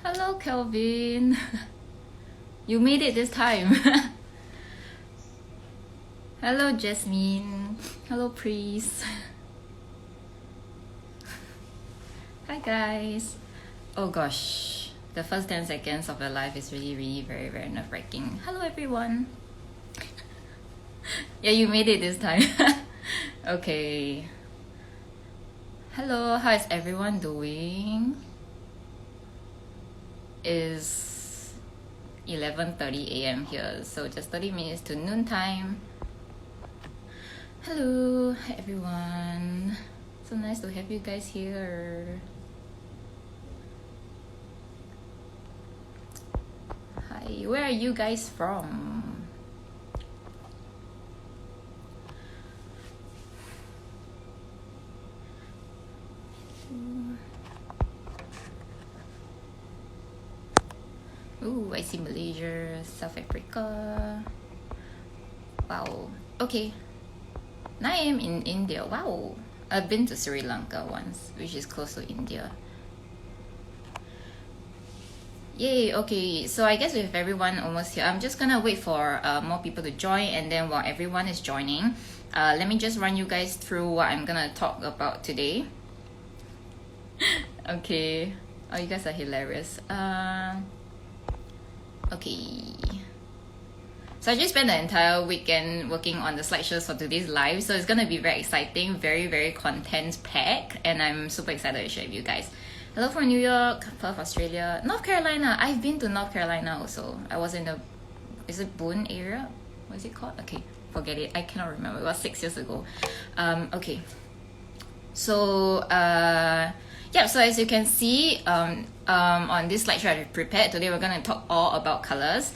Hello, Kelvin. You made it this time. Hello, Jasmine. Hello, Priest. Hi, guys. Oh gosh, the first 10 seconds of your life is really very, very nerve-wracking. Hello, everyone. Yeah, you made it this time. Okay. Hello, how is everyone doing? Is 11:30 a.m. here, so just 30 minutes to noontime. Hello, hi everyone. So nice to have you guys here. Hi, where are you guys from? Ooh, I see Malaysia, South Africa. Wow. Okay. Now I am in India. Wow. I've been to Sri Lanka once, which is close to India. Yay, okay. So I guess we have everyone almost here. I'm just gonna wait for more people to join, and then while everyone is joining, let me just run you guys through what I'm gonna talk about today. Okay. Oh, you guys are hilarious. Okay. So I just spent the entire weekend working on the slideshows for today's live, so it's gonna be very exciting, very content packed, and I'm super excited to share with you guys. Hello from New York, Perth, Australia, North Carolina. I've been to North Carolina also. I was in the, is it Boone area? What is it called? Okay, forget it. I cannot remember. It was 6 years ago. Okay. So yeah. So as you can see, on this slideshow I prepared today, we're gonna talk all about colors.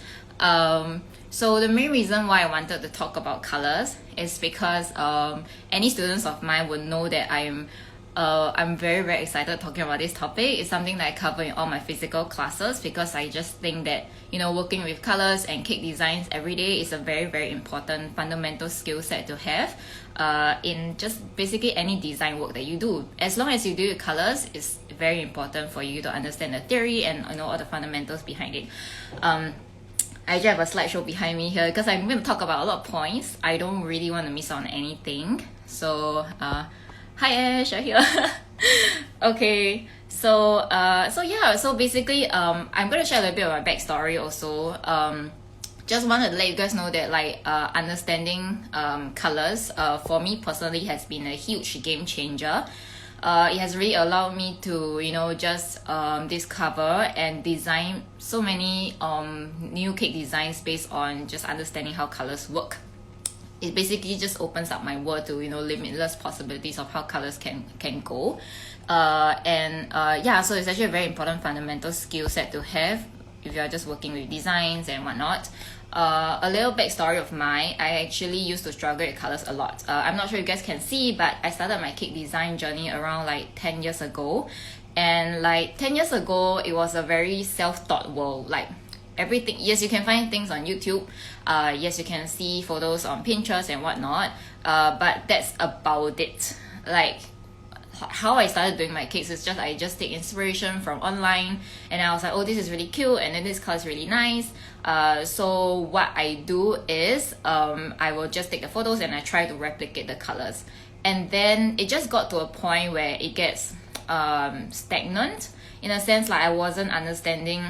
So the main reason why I wanted to talk about colors is because any students of mine would know that I'm very excited talking about this topic. It's something that I cover in all my physical classes because I just think that, you know, working with colors and cake designs every day is a very important fundamental skill set to have in just basically any design work that you do. As long as you do with colors, it's very important for you to understand the theory and, you know, all the fundamentals behind it. I just have a slideshow behind me here because I'm going to talk about a lot of points. I don't really want to miss on anything. So hi Ash, you're here. Okay, so yeah, so basically I'm going to share a little bit of my backstory also. Just wanted to let you guys know that like understanding colors for me personally has been a huge game changer. It has really allowed me to, you know, just discover and design so many new cake designs based on just understanding how colors work. It basically just opens up my world to, you know, limitless possibilities of how colors can go. Yeah, so it's actually a very important fundamental skill set to have if you're just working with designs and whatnot. A little backstory of mine, I actually used to struggle with colors a lot. I'm not sure if you guys can see, but I started my cake design journey around like 10 years ago. And like 10 years ago, it was a very self-taught world. Like everything, yes, you can find things on YouTube. Yes, you can see photos on Pinterest and whatnot. But that's about it. Like how I started doing my cakes is just I just take inspiration from online, and I was like, oh, this is really cute, and then this color is really nice. So what I do is I will just take the photos and I try to replicate the colors, and then it just got to a point where it gets stagnant in a sense, like I wasn't understanding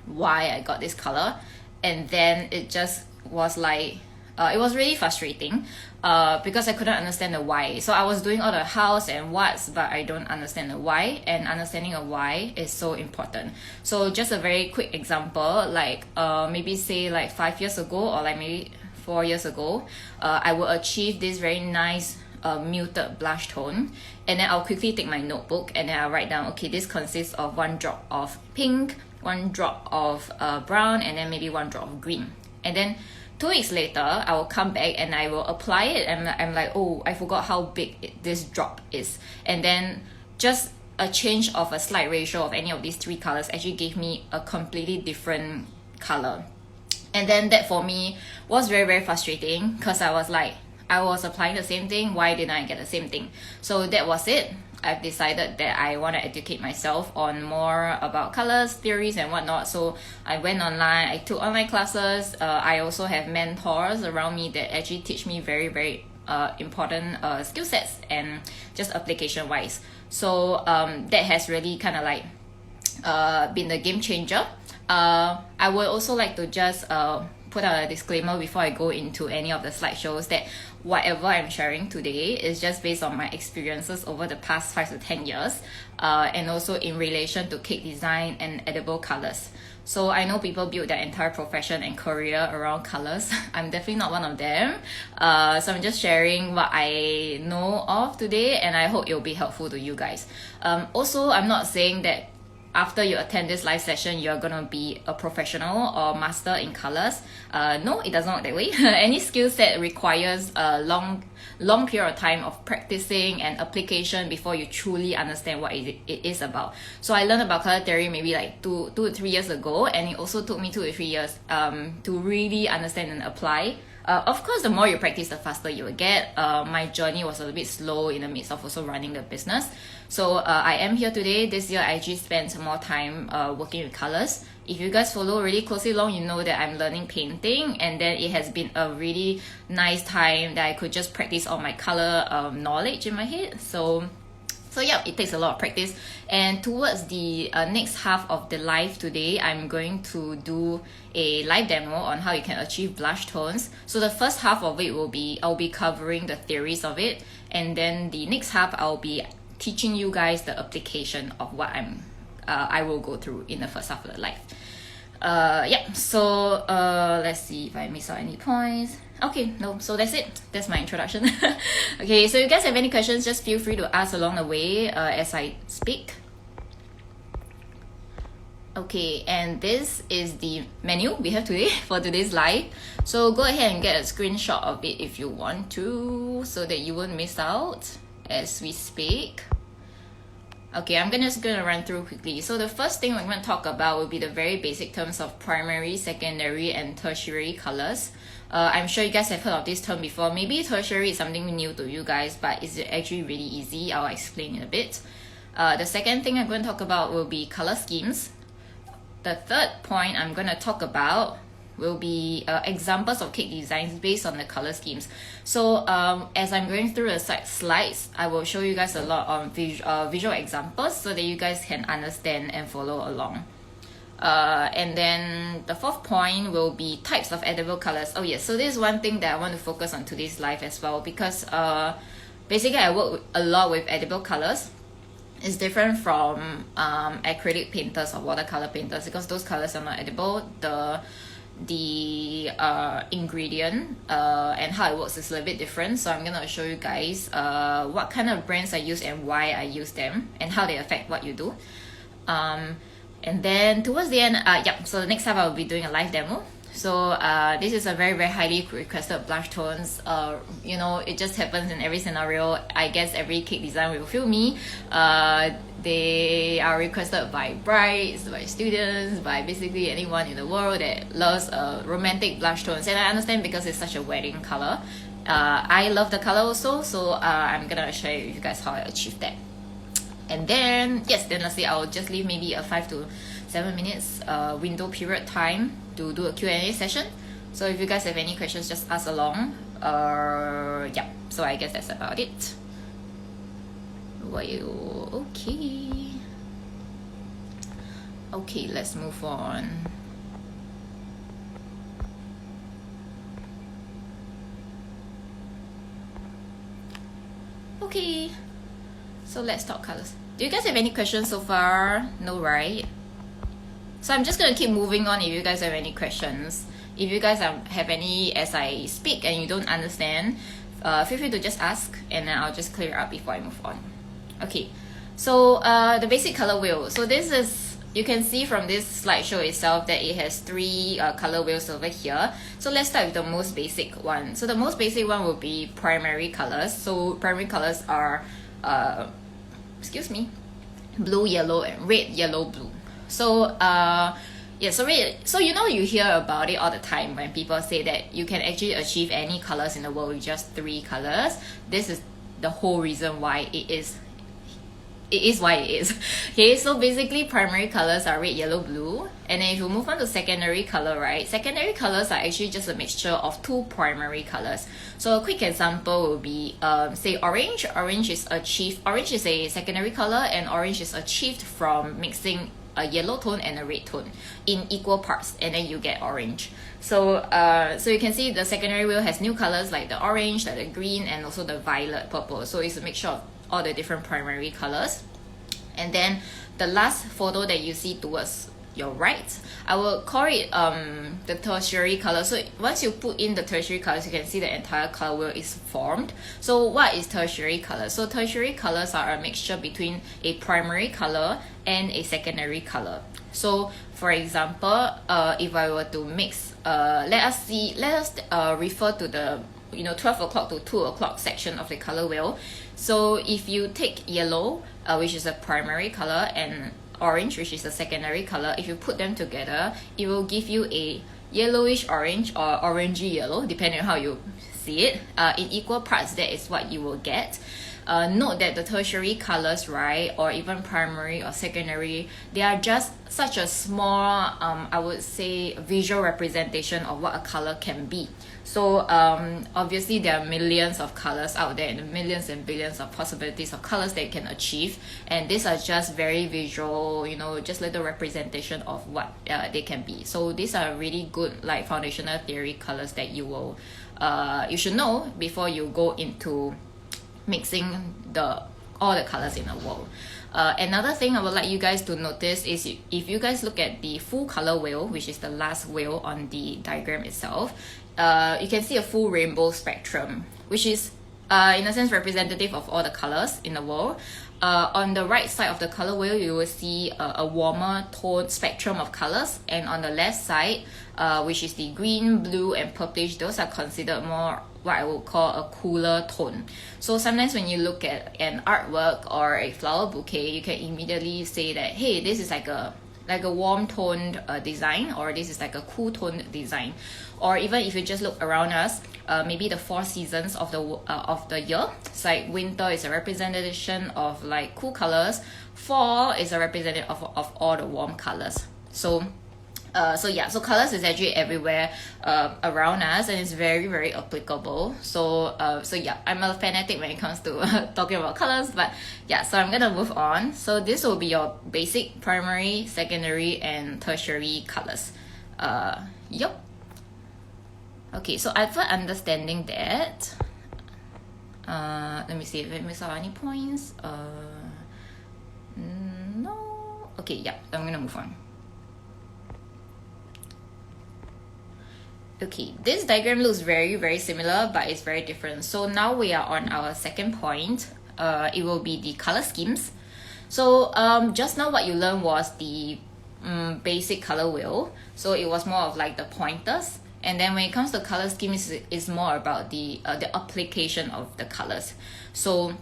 why I got this color, and then it just was like it was really frustrating because I couldn't understand the why. So I was doing all the hows and whats, but I don't understand the why, and understanding a why is so important. So just a very quick example, like maybe say like 5 years ago or like maybe 4 years ago, I will achieve this very nice muted blush tone, and then I'll quickly take my notebook and then I'll write down, okay, this consists of 1 drop of pink, 1 drop of brown, and then maybe 1 drop of green. And then 2 weeks later, I will come back and I will apply it, and I'm like, oh, I forgot how big this drop is. And then just a change of a slight ratio of any of these 3 colors actually gave me a completely different color. And then that for me was very frustrating because I was like, I was applying the same thing, why didn't I get the same thing? So that was it. I've decided that I want to educate myself on more about colors, theories, and whatnot. So I went online, I took online classes. I also have mentors around me that actually teach me very important skill sets and just application wise. So that has really kind of like been the game changer. I would also like to just put out a disclaimer before I go into any of the slideshows that whatever I'm sharing today is just based on my experiences over the past 5 to 10 years, and also in relation to cake design and edible colors. So I know people build their entire profession and career around colors. I'm definitely not one of them. So I'm just sharing what I know of today, and I hope it will be helpful to you guys. Also, I'm not saying that after you attend this live session, you're gonna be a professional or master in colors. No, it does not work that way. Any skill set requires a long period of time of practicing and application before you truly understand what it is about. So I learned about color theory maybe like two to 3 years ago, and it also took me 2 to 3 years to really understand and apply. Of course, the more you practice, the faster you will get. My journey was a little bit slow in the midst of also running the business. So I am here today. This year, I actually spent more time working with colors. If you guys follow really closely along, you know that I'm learning painting, and then it has been a really nice time that I could just practice all my color knowledge in my head. So yeah, it takes a lot of practice. And towards the next half of the live today, I'm going to do a live demo on how you can achieve blush tones. So the first half of it I'll be covering the theories of it, and then the next half I'll be teaching you guys the application of what I will go through in the first half of the live. Yeah, so let's see if I miss out any points. Okay, no, so that's it. That's my introduction. Okay, so if you guys have any questions, just feel free to ask along the way as I speak. Okay, and this is the menu we have today for today's live. So go ahead and get a screenshot of it if you want to, so that you won't miss out as we speak. Okay, I'm just gonna run through quickly. So the first thing we're going to talk about will be the very basic terms of primary, secondary, and tertiary colors. I'm sure you guys have heard of this term before. Maybe tertiary is something new to you guys, but it's actually really easy. I'll explain in a bit. The second thing I'm going to talk about will be color schemes. The third point I'm going to talk about will be examples of cake designs based on the color schemes. So as I'm going through the slides, I will show you guys a lot of visual examples so that you guys can understand and follow along. And then the fourth point will be types of edible colors. Oh yes, so this is one thing that I want to focus on today's live as well, because basically I work a lot with edible colors. It's different from acrylic painters or watercolor painters, because those colors are not edible. The ingredient and how it works is a little bit different. So I'm gonna show you guys what kind of brands I use and why I use them and how they affect what you do. And then towards the end, so the next time I'll be doing a live demo. So this is a very highly requested blush tones. You know, it just happens in every scenario. I guess every cake design will feel me. They are requested by brides, by students, by basically anyone in the world that loves romantic blush tones. And I understand, because it's such a wedding color. I love the color also, so I'm gonna share with you guys how I achieved that. And then, yes, then lastly, I'll just leave maybe a 5 to 7 minutes window period time to do a Q&A session. So if you guys have any questions, just ask along. Yeah, so I guess that's about it. Well, okay, let's move on. Okay, so let's talk colors. Do you guys have any questions so far? No, right? So I'm just gonna keep moving on if you guys have any questions. If you guys have any as I speak and you don't understand, feel free to just ask, and then I'll just clear up before I move on. Okay, so the basic color wheel. So this is, you can see from this slideshow itself that it has 3 color wheels over here. So let's start with the most basic one. So the most basic one will be primary colors. So primary colors are blue, yellow, and red, yellow, blue. So yeah, so you know, you hear about it all the time when people say that you can actually achieve any colors in the world with just 3 colors. This is the whole reason why it is it is why it is. Okay, so basically primary colors are red, yellow, blue. And then if you move on to secondary color, right? Secondary colors are actually just a mixture of two primary colors. So a quick example will be, say orange. Orange is a secondary color, and orange is achieved from mixing a yellow tone and a red tone in equal parts, and then you get orange. So so you can see the secondary wheel has new colors like the orange, like the green, and also the violet, purple. So it's a mixture of all the different primary colors. And then the last photo that you see towards your right, I will call it the tertiary color. So once you put in the tertiary colors, you can see the entire color wheel is formed. So what is tertiary color? So tertiary colors are a mixture between a primary color and a secondary color. So for example, if I were to mix, let us refer to the 12 o'clock to 2 o'clock section of the color wheel. So if you take yellow, which is a primary color, and orange, which is a secondary color, if you put them together, it will give you a yellowish orange or orangey yellow, depending on how you see it. In equal parts, that is what you will get. Note that the tertiary colors, right, or even primary or secondary, they are just such a small, I would say, visual representation of what a color can be. So obviously there are millions of colors out there and millions and billions of possibilities of colors that you can achieve, and these are just very visual, just little representation of what they can be. So these are really good like foundational theory colors that you should know before you go into mixing all the colors in a wheel. Another thing I would like you guys to notice is if you guys look at the full color wheel, which is the last wheel on the diagram itself, you can see a full rainbow spectrum, which is in a sense representative of all the colors in the wheel. On the right side of the color wheel, you will see a warmer tone spectrum of colors, and on the left side, which is the green, blue, and purplish, those are considered more what I would call a cooler tone. So sometimes when you look at an artwork or a flower bouquet, you can immediately say that, hey, this is like a warm toned design, or this is like a cool toned design. Or even if you just look around us, maybe the 4 seasons of the year. It's like winter is a representation of like cool colors, fall is a representative of all the warm colors. So colors is actually everywhere around us, and it's very, very applicable. So I'm a fanatic when it comes to talking about colors, but yeah, so I'm gonna move on. So this will be your basic primary, secondary, and tertiary colors. Yep. Okay, so after understanding that, let me see if I miss out any points. No. Okay, yeah, I'm gonna move on. Okay, this diagram looks very, very similar, but it's very different. So now we are on our second point. It will be the color schemes. So just now what you learned was the basic color wheel. So it was more of like the pointers. And then when it comes to color schemes, it's more about the application of the colors. So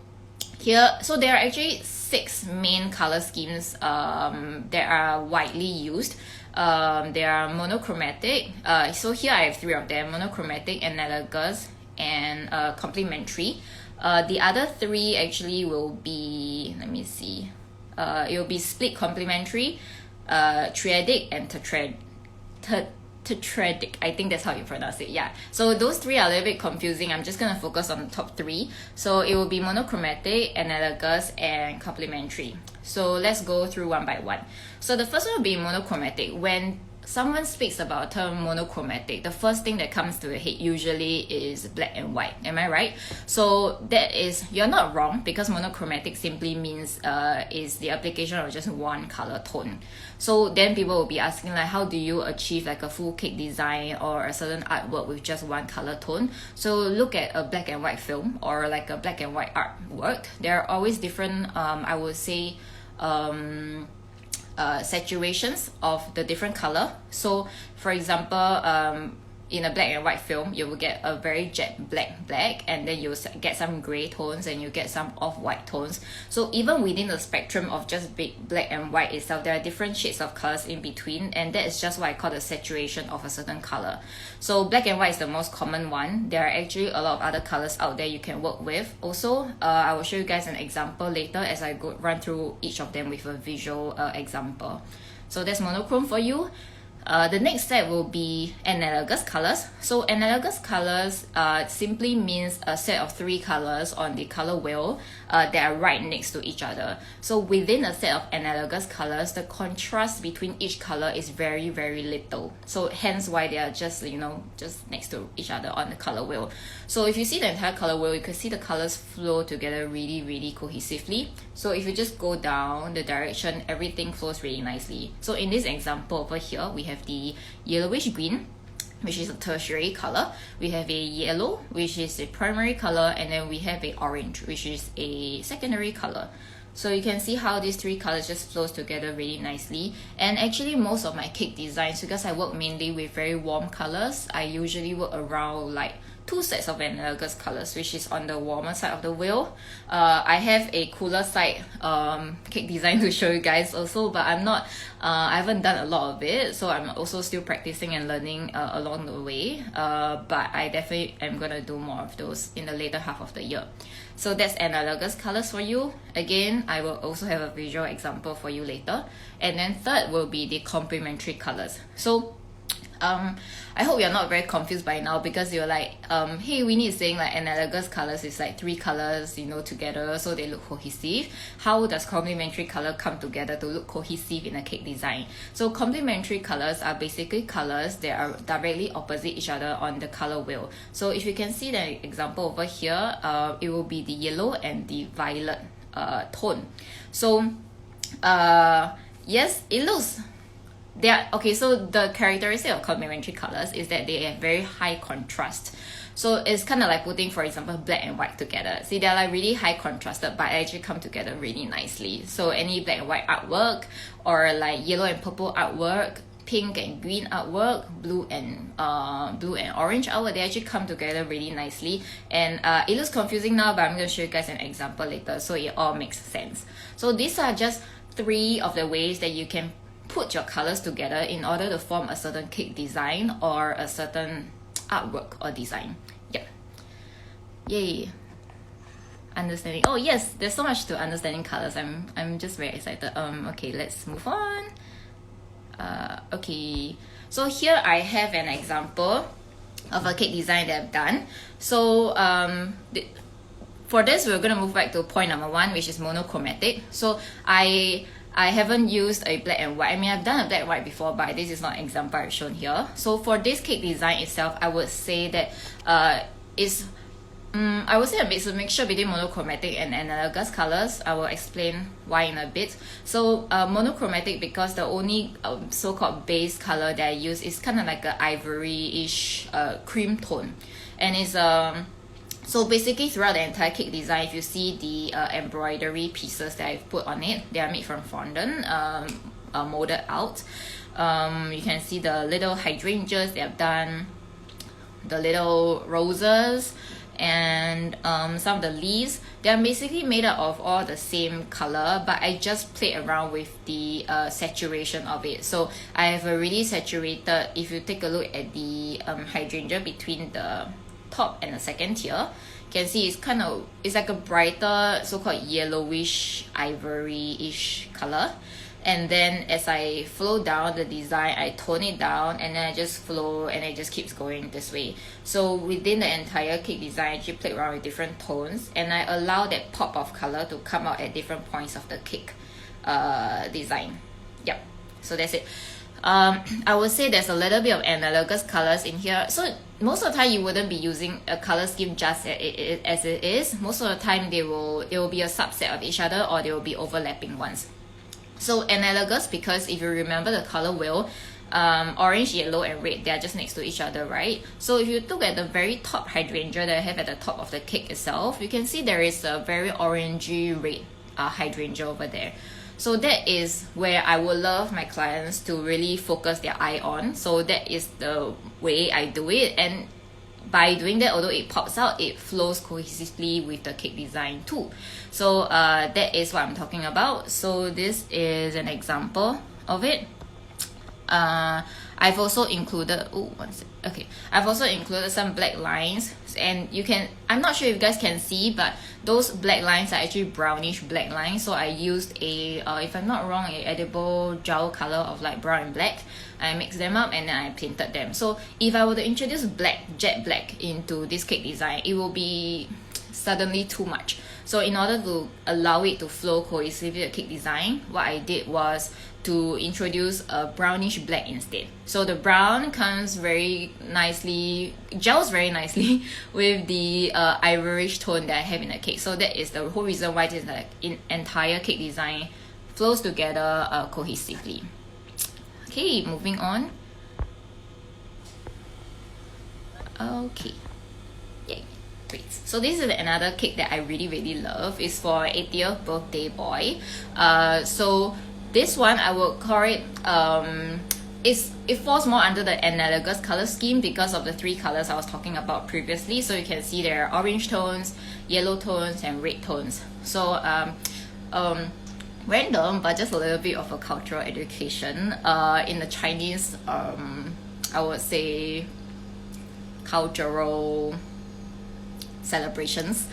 there are actually 6 main color schemes that are widely used. They are monochromatic. So here I have 3 of them: monochromatic, analogous, and complementary. The other 3 actually will be, let me see, it will be split complementary, triadic, and tetradic. I think that's how you pronounce it. Yeah. So those 3 are a little bit confusing. I'm just gonna focus on the top 3. So it will be monochromatic, analogous, and complementary. So let's go through one by one. So the first one will be monochromatic. When someone speaks about a term monochromatic, the first thing that comes to the head usually is black and white. Am I right? So you're not wrong, because monochromatic simply means is the application of just one color tone. So then people will be asking like, how do you achieve like a full cake design or a certain artwork with just one color tone? So look at a black and white film or like a black and white artwork. There are always different, I would say, saturations of the different color. So for example, in a black and white film, you will get a very jet black, and then you'll get some gray tones and you get some off-white tones. So even within the spectrum of just big black and white itself, there are different shades of colors in between, and that is just what I call the saturation of a certain color. So black and white is the most common one. There are actually a lot of other colors out there you can work with. Also, I will show you guys an example later as I run through each of them with a visual example. So that's monochrome for you. The next step will be analogous colors. So analogous colors simply means a set of 3 colors on the color wheel that are right next to each other. So within a set of analogous colors, the contrast between each color is very, very little. So hence why they are just, just next to each other on the color wheel. So if you see the entire color wheel, you can see the colors flow together really, really cohesively. So if you just go down the direction, everything flows really nicely. So in this example over here, we have the yellowish green, which is a tertiary color. We have a yellow, which is a primary color, and then we have a orange, which is a secondary color. So you can see how these 3 colors just flows together really nicely. And actually most of my cake designs, because I work mainly with very warm colors, I usually work around like 2 sets of analogous colors, which is on the warmer side of the wheel. I have a cooler side cake design to show you guys also, but I haven't done a lot of it, so I'm also still practicing and learning along the way. But I definitely am gonna do more of those in the later half of the year. So that's analogous colors for you. Again, I will also have a visual example for you later. And then third will be the complementary colors. So I hope you're not very confused by now, because you're like, hey, Winnie is saying like analogous colors is like 3 colors, together, so they look cohesive. How does complementary color come together to look cohesive in a cake design? So complementary colors are basically colors that are directly opposite each other on the color wheel. So if you can see the example over here, it will be the yellow and the violet tone. So yes, it looks so the characteristic of complementary colors is that they have very high contrast. So it's kind of like putting, for example, black and white together. See, they're like really high contrasted, but actually come together really nicely. So any black and white artwork, or like yellow and purple artwork, pink and green artwork, blue and orange artwork, they actually come together really nicely. And it looks confusing now, but I'm going to show you guys an example later so it all makes sense. So these are just 3 of the ways that you can put your colors together in order to form a certain cake design or a certain artwork or design. Yeah. Yay. Understanding. Oh yes, there's so much to understanding colors. I'm just very excited. Okay, let's move on. Okay. So here I have an example of a cake design that I've done. So for this, we're gonna move back to point number 1, which is monochromatic. So I haven't used a black and white. I mean, I've done a black and white before, but this is not an example I've shown here. So for this cake design itself, I would say that I would say it's a mixture between monochromatic and analogous colors. I will explain why in a bit. So monochromatic, because the only so-called base color that I use is kind of like an ivory-ish cream tone. And it's so basically throughout the entire cake design, if you see the embroidery pieces that I've put on it, they are made from fondant, molded out. You can see the little hydrangeas they have done, the little roses, and some of the leaves. They are basically made up of all the same color, but I just played around with the saturation of it. So I have already saturated, if you take a look at the hydrangea between the top and the second tier, you can see it's like a brighter so-called yellowish ivory-ish color. And then as I flow down the design, I tone it down, and then I just flow, and it just keeps going this way. So within the entire cake design, I actually played around with different tones, and I allow that pop of color to come out at different points of the cake design. Yep, so that's it. I would say there's a little bit of analogous colors in here. So most of the time you wouldn't be using a color scheme just as it is. Most of the time it will be a subset of each other, or they will be overlapping ones. So analogous, because if you remember the color wheel, orange, yellow, and red, they are just next to each other, right? So if you look at the very top hydrangea that I have at the top of the cake itself, you can see there is a very orangey red hydrangea over there. So that is where I would love my clients to really focus their eye on. So that is the way I do it, and by doing that, although it pops out, it flows cohesively with the cake design too. So that is what I'm talking about. So this is an example of it. I've also included I've also included some black lines, and you can, I'm not sure if you guys can see, but those black lines are actually brownish black lines. So I used a if I'm not wrong, a edible gel color of like brown and black. I mixed them up and then I painted them. So if I were to introduce jet black into this cake design, it will be suddenly too much. So in order to allow it to flow cohesively with the cake design, what I did was to introduce a brownish black instead. So the brown comes very nicely, gels very nicely with the ivorish tone that I have in the cake. So that is the whole reason why this entire cake design flows together cohesively. Okay, moving on. Okay, yay, great. So this is another cake that I really love. It's for 80th birthday boy. So this one I would call it it falls more under the analogous color scheme because of the three colors I was talking about previously. So you can see there are orange tones, yellow tones, and red tones. So random, but just a little bit of a cultural education. In the Chinese, I would say cultural celebrations,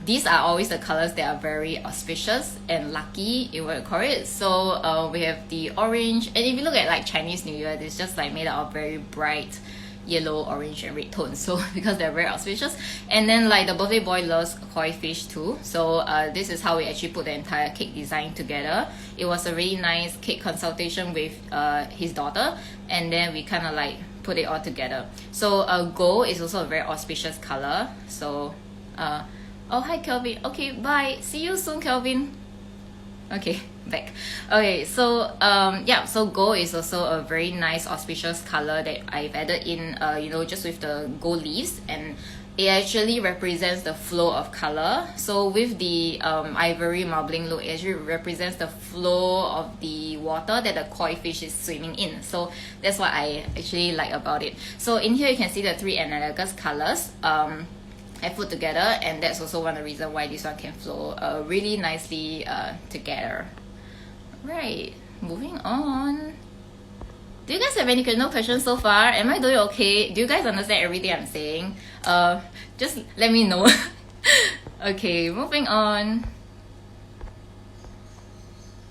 these are always the colors that are very auspicious and lucky in what you call it. So we have the orange, and if you look at like Chinese New Year, it's just like made out of very bright yellow, orange, and red tones. So because they're very auspicious. And then like the birthday boy loves koi fish too. So this is how we actually put the entire cake design together. It was a really nice cake consultation with his daughter, and then we kind of like put it all together. So gold is also a very auspicious color. So oh, hi Kelvin. Okay, bye, see you soon, Kelvin. Okay, back. Okay, so yeah, so gold is also a very nice auspicious color that I've added in, you know, just with the gold leaves, and it actually represents the flow of color. So with the ivory marbling look, it actually represents the flow of the water that the koi fish is swimming in. So that's what I actually like about it. So in here you can see the three analogous colors I put together, and that's also one of the reasons why this one can flow really nicely together. Right, moving on. Do you guys have any questions so far? Am I doing okay? Do you guys understand everything I'm saying? Just let me know. Okay, moving on.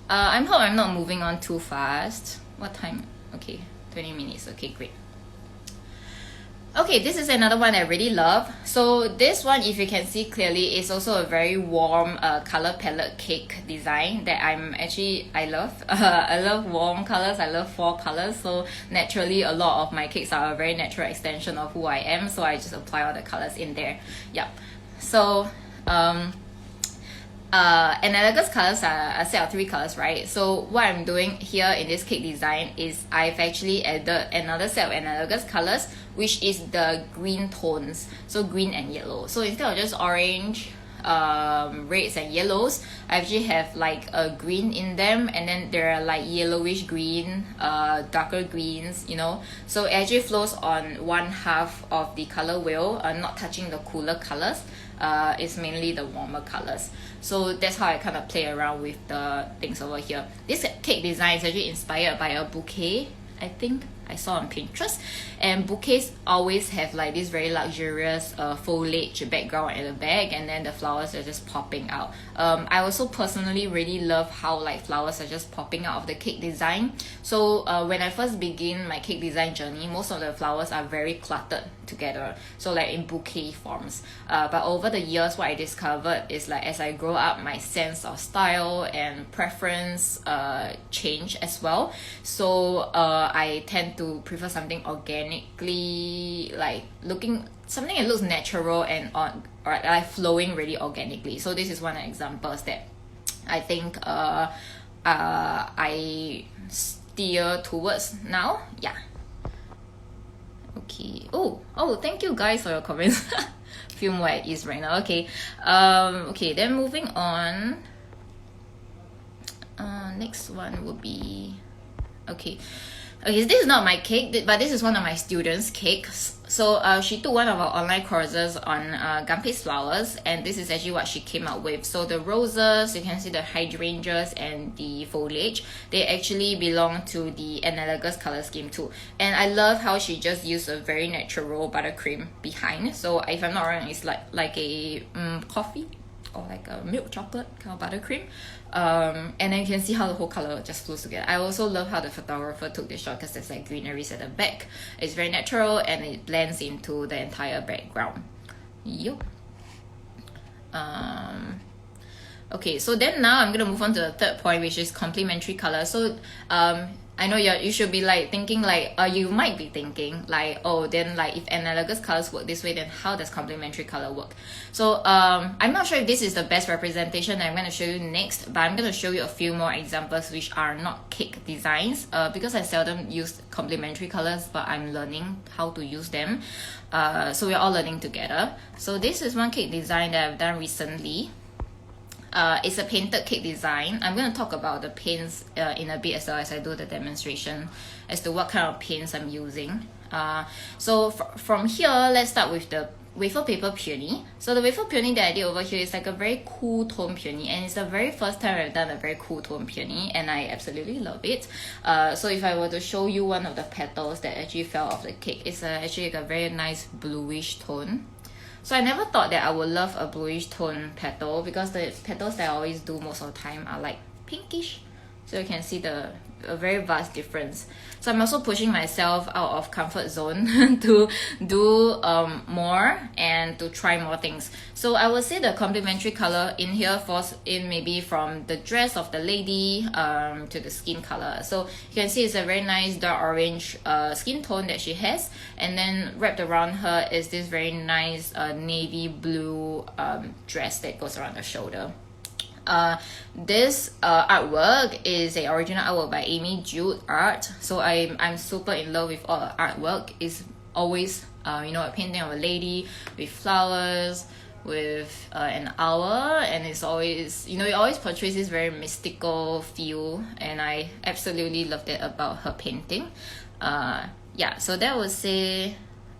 I hope I'm not moving on too fast. What time? Okay, 20 minutes. Okay, great. Okay, this is another one I really love. So this one, if you can see clearly, is also a very warm color palette cake design that I love. I love warm colors. I love fall colors. So naturally, a lot of my cakes are a very natural extension of who I am. So I just apply all the colors in there. Yep. So analogous colors are a set of three colors, right? So what I'm doing here in this cake design is I've actually added another set of analogous colors, which is the green tones, so green and yellow. So instead of just orange, reds and yellows, I actually have like a green in them, and then there are like yellowish green, darker greens, you know. So it actually flows on one half of the color wheel, not touching the cooler colors. It's mainly the warmer colors. So that's how I kind of play around with the things over here. This cake design is actually inspired by a bouquet I think I saw on Pinterest, and bouquets always have like this very luxurious foliage background at the back, and then the flowers are just popping out. I also personally really love how like flowers are just popping out of the cake design. So when I first begin my cake design journey, most of the flowers are very cluttered together, so like in bouquet forms. But over the years, what I discovered is like as I grow up, my sense of style and preference change as well. So I tend to prefer something organically, like something that looks natural and or like flowing really organically. So this is one of the examples that I think I steer towards now. Yeah. Okay. Oh, thank you guys for your comments. Feel more at ease right now. Okay. Okay, then moving on. Next one would be, okay, this is not my cake, but this is one of my students' cakes. So she took one of our online courses on flowers, and this is actually what she came up with. So the roses, you can see the hydrangeas and the foliage, they actually belong to the Analogous color scheme too. And I love how she just used a very natural buttercream behind. So if I'm not wrong, it's like a coffee or like a milk chocolate kind of buttercream, and then you can see how the whole color just flows together. I also love how the photographer took this shot because there's like greeneries at the back. It's very natural and it blends into the entire background. Yup. Okay, so then now I'm gonna move on to the third point, which is complementary color. So I know you should be like thinking like, you might be thinking like, oh, then like if analogous colors work this way, then how does complementary color work? So I'm not sure if this is the best representation I'm going to show you next, but I'm going to show you a few more examples which are not cake designs, because I seldom use complementary colors, but I'm learning how to use them. So we're all learning together. So this is one cake design that I've done recently. It's a painted cake design. I'm going to talk about the paints in a bit as well as I do the demonstration as to what kind of paints I'm using. So from here, let's start with the wafer paper peony. So the wafer peony that I did over here is like a very cool tone peony, and it's the very first time I've done a very cool tone peony, and I absolutely love it. So if I were to show you one of the petals that actually fell off the cake, it's actually like a very nice bluish tone. So I never thought that I would love a bluish tone petal, because the petals that I always do most of the time are like pinkish. So you can see a very vast difference. So I'm also pushing myself out of comfort zone to do more and to try more things. So I would say the complementary color in here falls in maybe from the dress of the lady to the skin color. So you can see it's a very nice dark orange skin tone that she has, and then wrapped around her is this very nice navy blue dress that goes around the shoulder. This artwork is a original artwork by Amy Jude Art. So I'm super in love with all the artwork. It's always a painting of a lady with flowers, with an owl, and it's always, it always portrays this very mystical feel, and I absolutely loved it about her painting. So that would say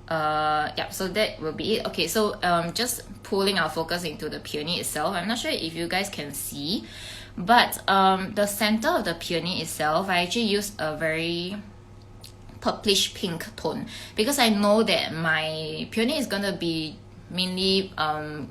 so that will be it. Okay, so just pulling our focus into the peony itself. I'm not sure if you guys can see, but the center of the peony itself, I actually used a very purplish pink tone, because I know that my peony is gonna be mainly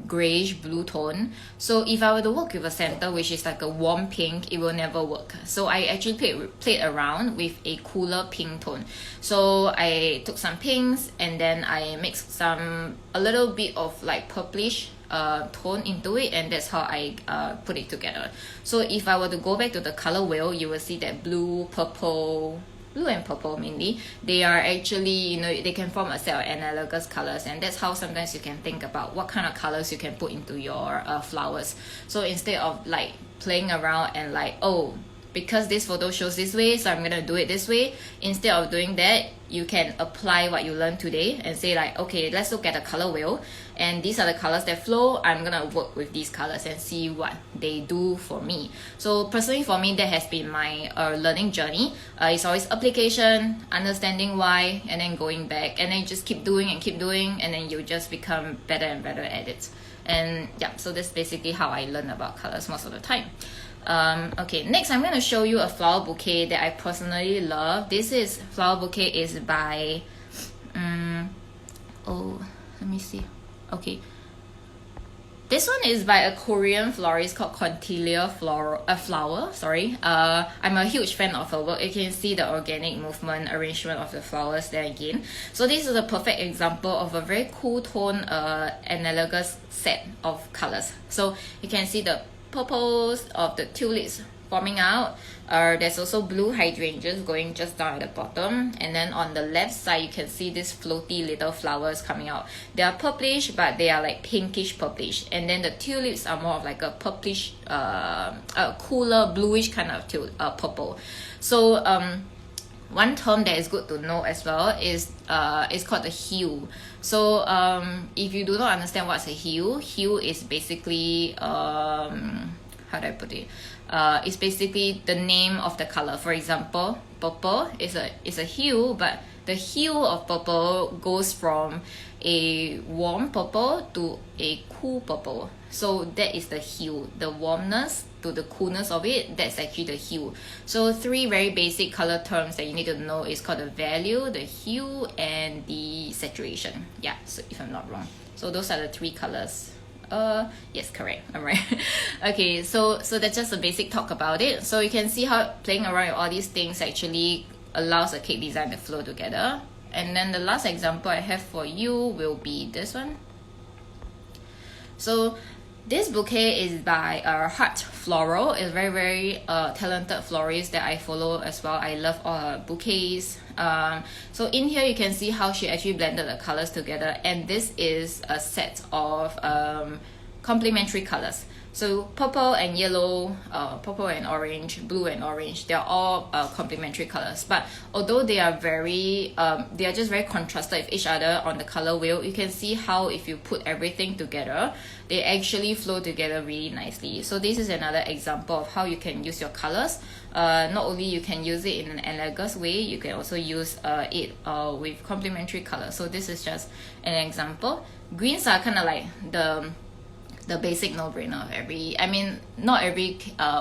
grayish blue tone. So if I were to work with a center which is like a warm pink, it will never work. So I actually played around with a cooler pink tone. So I took some pinks and then I mixed a little bit of like purplish tone into it, and that's how I put it together. So if I were to go back to the color wheel, you will see that blue and purple mainly, they are actually, they can form a set of analogous colors, and that's how sometimes you can think about what kind of colors you can put into your flowers. So instead of like playing around and like, oh, because this photo shows this way, so I'm gonna do it this way, instead of doing that, you can apply what you learned today and say like, okay, let's look at the color wheel, and these are the colors that flow. I'm gonna work with these colors and see what they do for me. So personally for me, that has been my learning journey. It's always application, understanding why, and then going back, and then just keep doing, and then you just become better and better at it. And yeah, so that's basically how I learn about colors most of the time. Okay, next I'm going to show you a flower bouquet that I personally love. This flower bouquet is by let me see. Okay, this one is by a Korean florist called Flower. Sorry. I'm a huge fan of her work. You can see the organic movement, arrangement of the flowers there again. So this is a perfect example of a very cool tone analogous set of colors. So you can see the purples of the tulips forming out. There's also blue hydrangeas going just down at the bottom, and then on the left side you can see these floaty little flowers coming out. They are purplish, but they are like pinkish purplish, and then the tulips are more of like a purplish cooler bluish kind of purple. So one term that is good to know as well is called the hue. So if you do not understand what's a hue is basically how do I put it? is basically the name of the color. For example, purple is a hue, but the hue of purple goes from a warm purple to a cool purple. So that is the hue. The warmness to the coolness of it, that's actually the hue. So three very basic color terms that you need to know is called the value, the hue, and the saturation. Yeah, so if I'm not wrong. So those are the three colors. Yes, correct, I'm right. Okay, so that's just a basic talk about it. So you can see how playing around with all these things actually allows a cake design to flow together. And then the last example I have for you will be this one. So this bouquet is by Heart Floral. It's very, very talented florist that I follow as well. I love all her bouquets. So in here you can see how she actually blended the colors together, and this is a set of complementary colors. So purple and yellow, purple and orange, blue and orange, they're all complementary colors. But although they are they are just very contrasted with each other on the color wheel, you can see how if you put everything together, they actually flow together really nicely. So this is another example of how you can use your colors. Not only you can use it in an analogous way, you can also use it with complementary colors. So this is just an example. Greens are kind of like the basic no-brainer of not every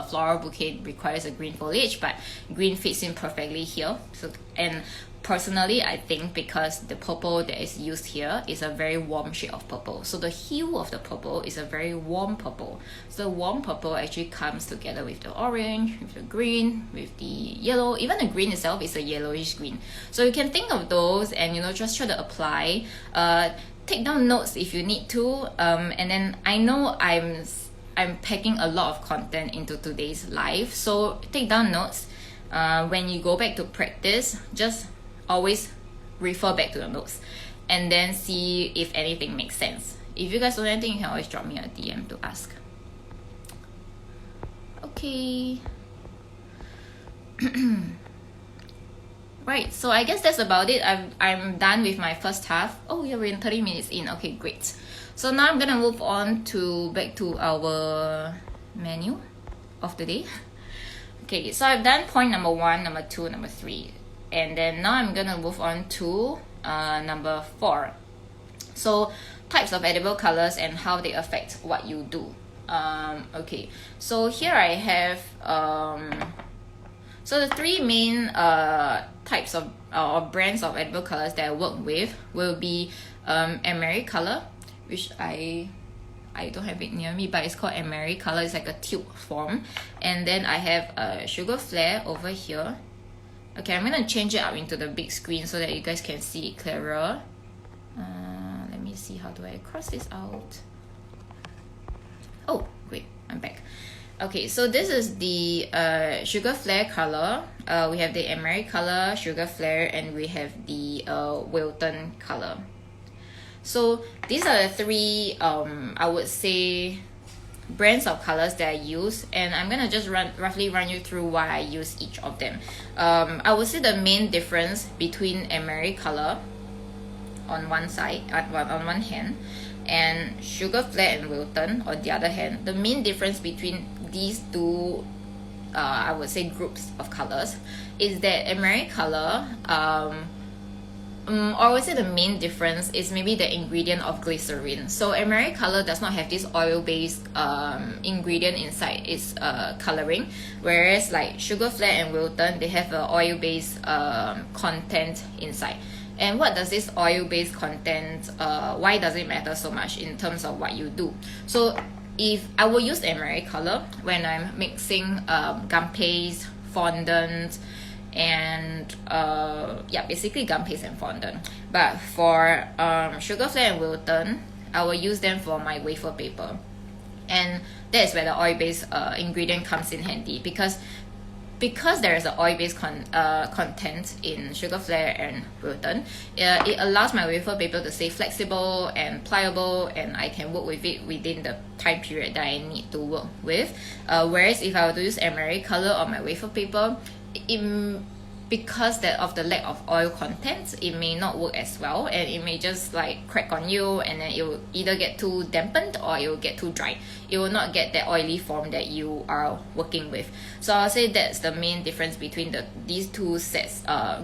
floral bouquet requires a green foliage, but green fits in perfectly here. So, and personally, I think because the purple that is used here is a very warm shade of purple, so the hue of the purple is a very warm purple. So the warm purple actually comes together with the orange, with the green, with the yellow. Even the green itself is a yellowish green. So you can think of those and just try to apply. Take down notes if you need to, and then I know I'm packing a lot of content into today's live, so take down notes. When you go back to practice, just always refer back to the notes and then see if anything makes sense. If you guys don't know anything, you can always drop me a DM to ask. Okay. Right, so I guess that's about it. I'm done with my first half. Oh yeah, we're in 30 minutes in. Okay, great. So now I'm gonna move on back to our menu of the day. Okay, so I've done point number 1, number 2, number 3, and then now I'm gonna move on to number 4. So types of edible colors and how they affect what you do. Okay, so here I have so the three main types of or brands of edible colors that I work with will be Emery color, which I don't have it near me, but it's called Emery color. It's like a tube form. And then I have Sugar Flare over here. Okay, I'm gonna change it up into the big screen so that you guys can see it clearer. Let me see, how do I cross this out? Oh, great, I'm back. Okay, so this is the Sugar Flare color. We have the Emery color, Sugar Flare, and we have the Wilton color. So these are the three, I would say, brands of colors that I use, and I'm gonna just roughly run you through why I use each of them. I would say the main difference between Emery color on one side, on one hand, and Sugar Flare and Wilton on the other hand, the main difference between these two I would say groups of colors is that Emery color or I would say the main difference is maybe the ingredient of glycerin. So Emery color does not have this oil-based ingredient inside its coloring, whereas like Sugar Flare and Wilton, they have an oil-based content inside. And what does this oil-based content, why does it matter so much in terms of what you do? So if I will use Emery color when I'm mixing gum paste, fondant, and basically gum paste and fondant. But for Sugar Flare and Wilton, I will use them for my wafer paper, and that is where the oil-based ingredient comes in handy, because there is an oil-based content in Sugar Flare and Wilton. It allows my wafer paper to stay flexible and pliable, and I can work with it within the time period that I need to work with. Whereas if I were to use Emery color on my wafer paper, because of the lack of oil content, it may not work as well, and it may just like crack on you, and then it will either get too dampened or it will get too dry. It will not get that oily form that you are working with. So I'll say that's the main difference between these two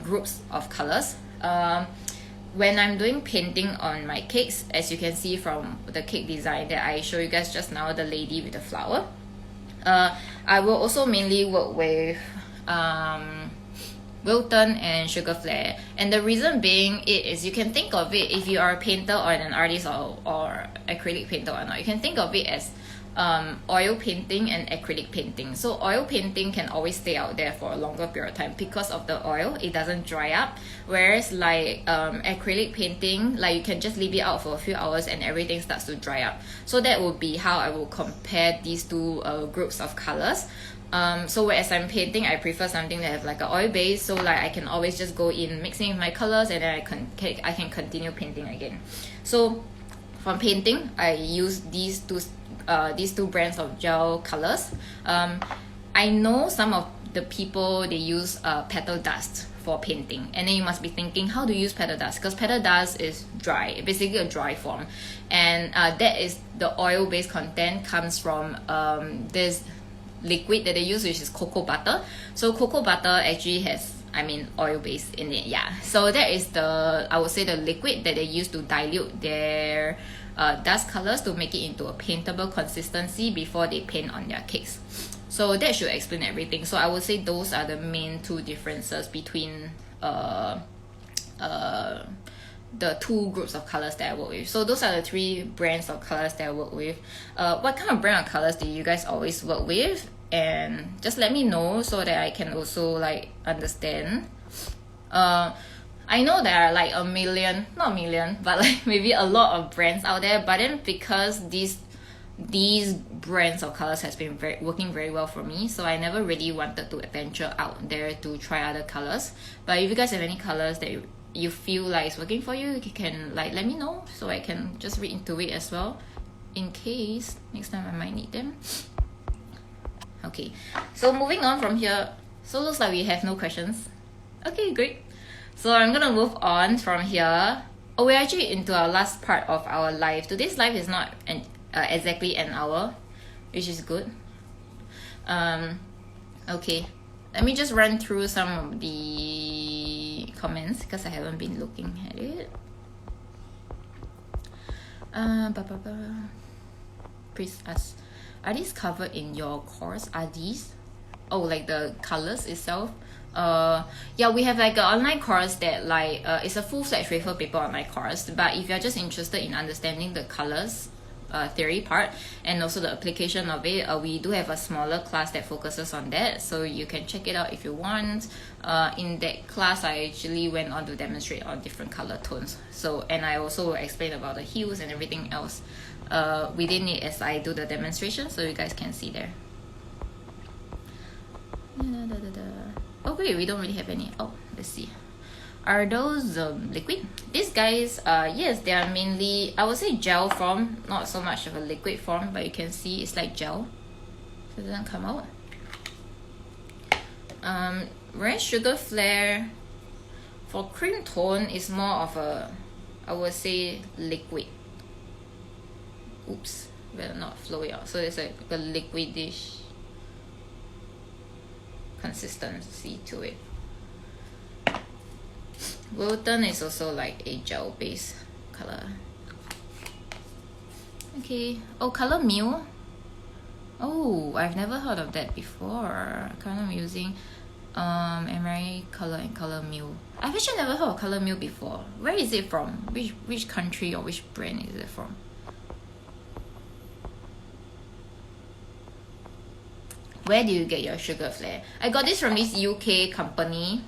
groups of colors. When I'm doing painting on my cakes, as you can see from the cake design that I showed you guys just now, the lady with the flower, I will also mainly work with Wilton and Sugarflare. And the reason being it is, you can think of it, if you are a painter or an artist or acrylic painter or not, you can think of it as oil painting and acrylic painting. So oil painting can always stay out there for a longer period of time because of the oil, it doesn't dry up, whereas like acrylic painting, like you can just leave it out for a few hours and everything starts to dry up. So that would be how I will compare these two groups of colors. So as I'm painting, I prefer something that have like an oil base, so like I can always just go in mixing with my colors, and then I can continue painting again. So from painting, I use these two brands of gel colors. I know some of the people, they use petal dust for painting, and then you must be thinking, how do you use petal dust? Because petal dust is dry, basically a dry form, and that is the oil based content comes from this liquid that they use, which is cocoa butter. So cocoa butter actually has, oil base in it, yeah. So that is I would say the liquid that they use to dilute their dust colors to make it into a paintable consistency before they paint on their cakes. So that should explain everything. So I would say those are the main two differences between the two groups of colors that I work with. So those are the three brands of colors that I work with. What kind of brand of colors do you guys always work with? And just let me know so that I can also like understand. I know there are like not a million, but like maybe a lot of brands out there. But then because these brands of colors has been working very well for me, so I never really wanted to venture out there to try other colors. But if you guys have any colors that you feel like it's working for you, you can like let me know so I can just read into it as well, in case next time I might need them. Okay, so moving on from here, so looks like we have no questions. Okay, great. So I'm gonna move on from here. Oh, we're actually into our last part of our live. Today's live is not exactly an hour, which is good. Okay, let me just run through some of the comments because I haven't been looking at it. Please ask, are these covered in your course? Are these? Oh, like the colors itself? Yeah, we have like an online course that like it's a full-fledged wafer paper online course. But if you're just interested in understanding the colors theory part and also the application of it, we do have a smaller class that focuses on that, so you can check it out if you want. In that class, I actually went on to demonstrate on different color tones, so, and I also explain about the hues and everything else within it as I do the demonstration, so you guys can see there. Oh great, we don't really have any. Oh, let's see. Are those liquid? These guys, yes, they are mainly, I would say gel form, not so much of a liquid form, but you can see it's like gel, so it doesn't come out. Whereas Sugarflare for cream tone is more of a, I would say, liquid. Oops, better not flow it out. So it's like a liquidish consistency to it. Wilton is also like a gel based color. Okay. Oh, color meal. Oh, I've never heard of that before. Currently I'm using Emery color and color meal. I've actually never heard of color meal before. Where is it from? Which country or which brand is it from? Where do you get your Sugarflare? I got this from this UK company.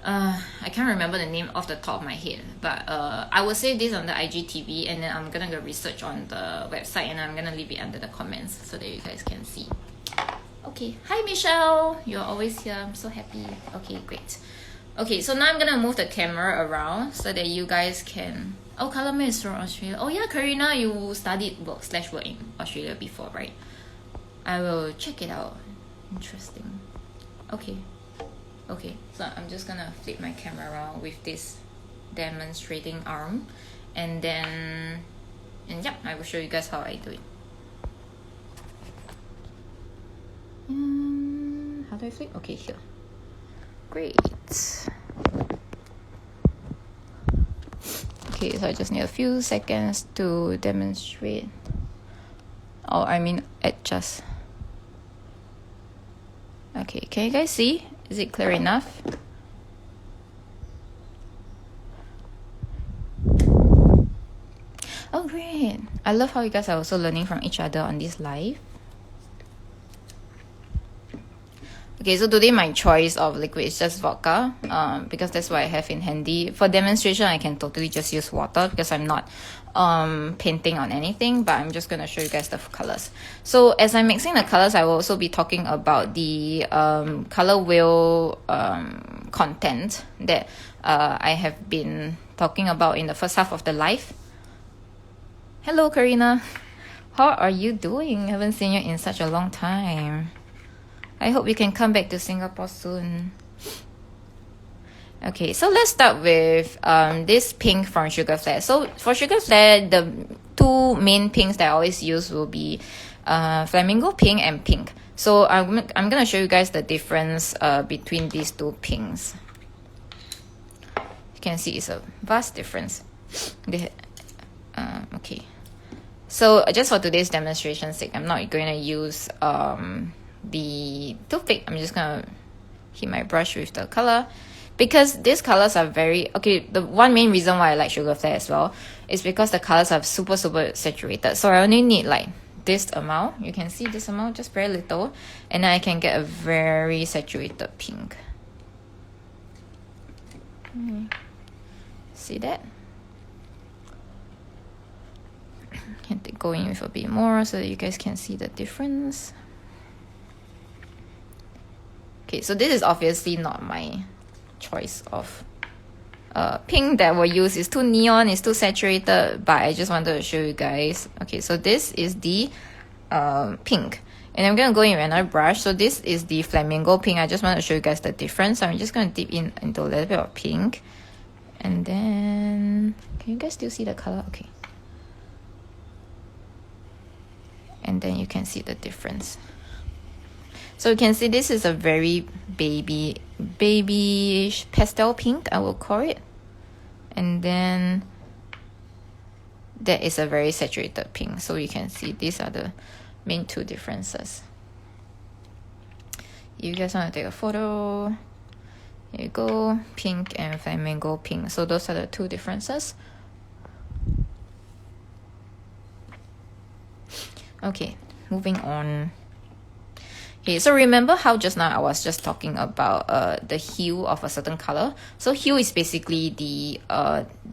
I can't remember the name off the top of my head, but I will say this on the IGTV, and then I'm gonna go research on the website, and I'm gonna leave it under the comments so that you guys can see. Okay, hi Michelle, you're always here. I'm so happy. Okay, great. Okay, so now I'm gonna move the camera around so that you guys can. Oh, color meal is from Australia. Oh yeah, Karina, you studied work in Australia before, right? I will check it out. Interesting. Okay. Okay, so I'm just gonna flip my camera around with this demonstrating arm, and yeah, I will show you guys how I do it. How do I flip? Okay, here. Great. Okay, so I just need a few seconds to demonstrate. Oh, I mean adjust. Okay, can you guys see? Is it clear enough? Oh, great. I love how you guys are also learning from each other on this live. Okay, so today my choice of liquid is just vodka, because that's what I have in handy. For demonstration, I can totally just use water because I'm not painting on anything, but I'm just going to show you guys the colors. So as I'm mixing the colors, I will also be talking about the color wheel content that I have been talking about in the first half of the live. Hello, Karina. How are you doing? I haven't seen you in such a long time. I hope you can come back to Singapore soon. Okay, so let's start with this pink from Sugarflowers. So for Sugarflowers, the two main pinks that I always use will be flamingo pink and pink. So I'm gonna show you guys the difference between these two pinks. You can see it's a vast difference. Okay, so just for today's demonstration sake, I'm not going to use the toothpick. I'm just gonna hit my brush with the color because these colors are very okay. The one main reason why I like Sugarflowers as well is because the colors are super saturated. So I only need like this amount. You can see this amount, just very little, and then I can get a very saturated pink. See that? Can go in with a bit more so that you guys can see the difference. Okay, so this is obviously not my choice of pink that we'll use. It's too neon, it's too saturated, but I just wanted to show you guys. Okay, so this is the pink. And I'm going to go in with another brush. So this is the flamingo pink. I just want to show you guys the difference. So I'm just going to dip in into a little bit of pink. And then, can you guys still see the color? Okay. And then you can see the difference. So you can see this is a very babyish pastel pink, I will call it. And then that is a very saturated pink. So you can see these are the main two differences. You guys want to take a photo? Here you go, pink and flamingo pink. So those are the two differences. Okay, moving on. Okay, so remember how just now I was just talking about the hue of a certain color. So hue is basically the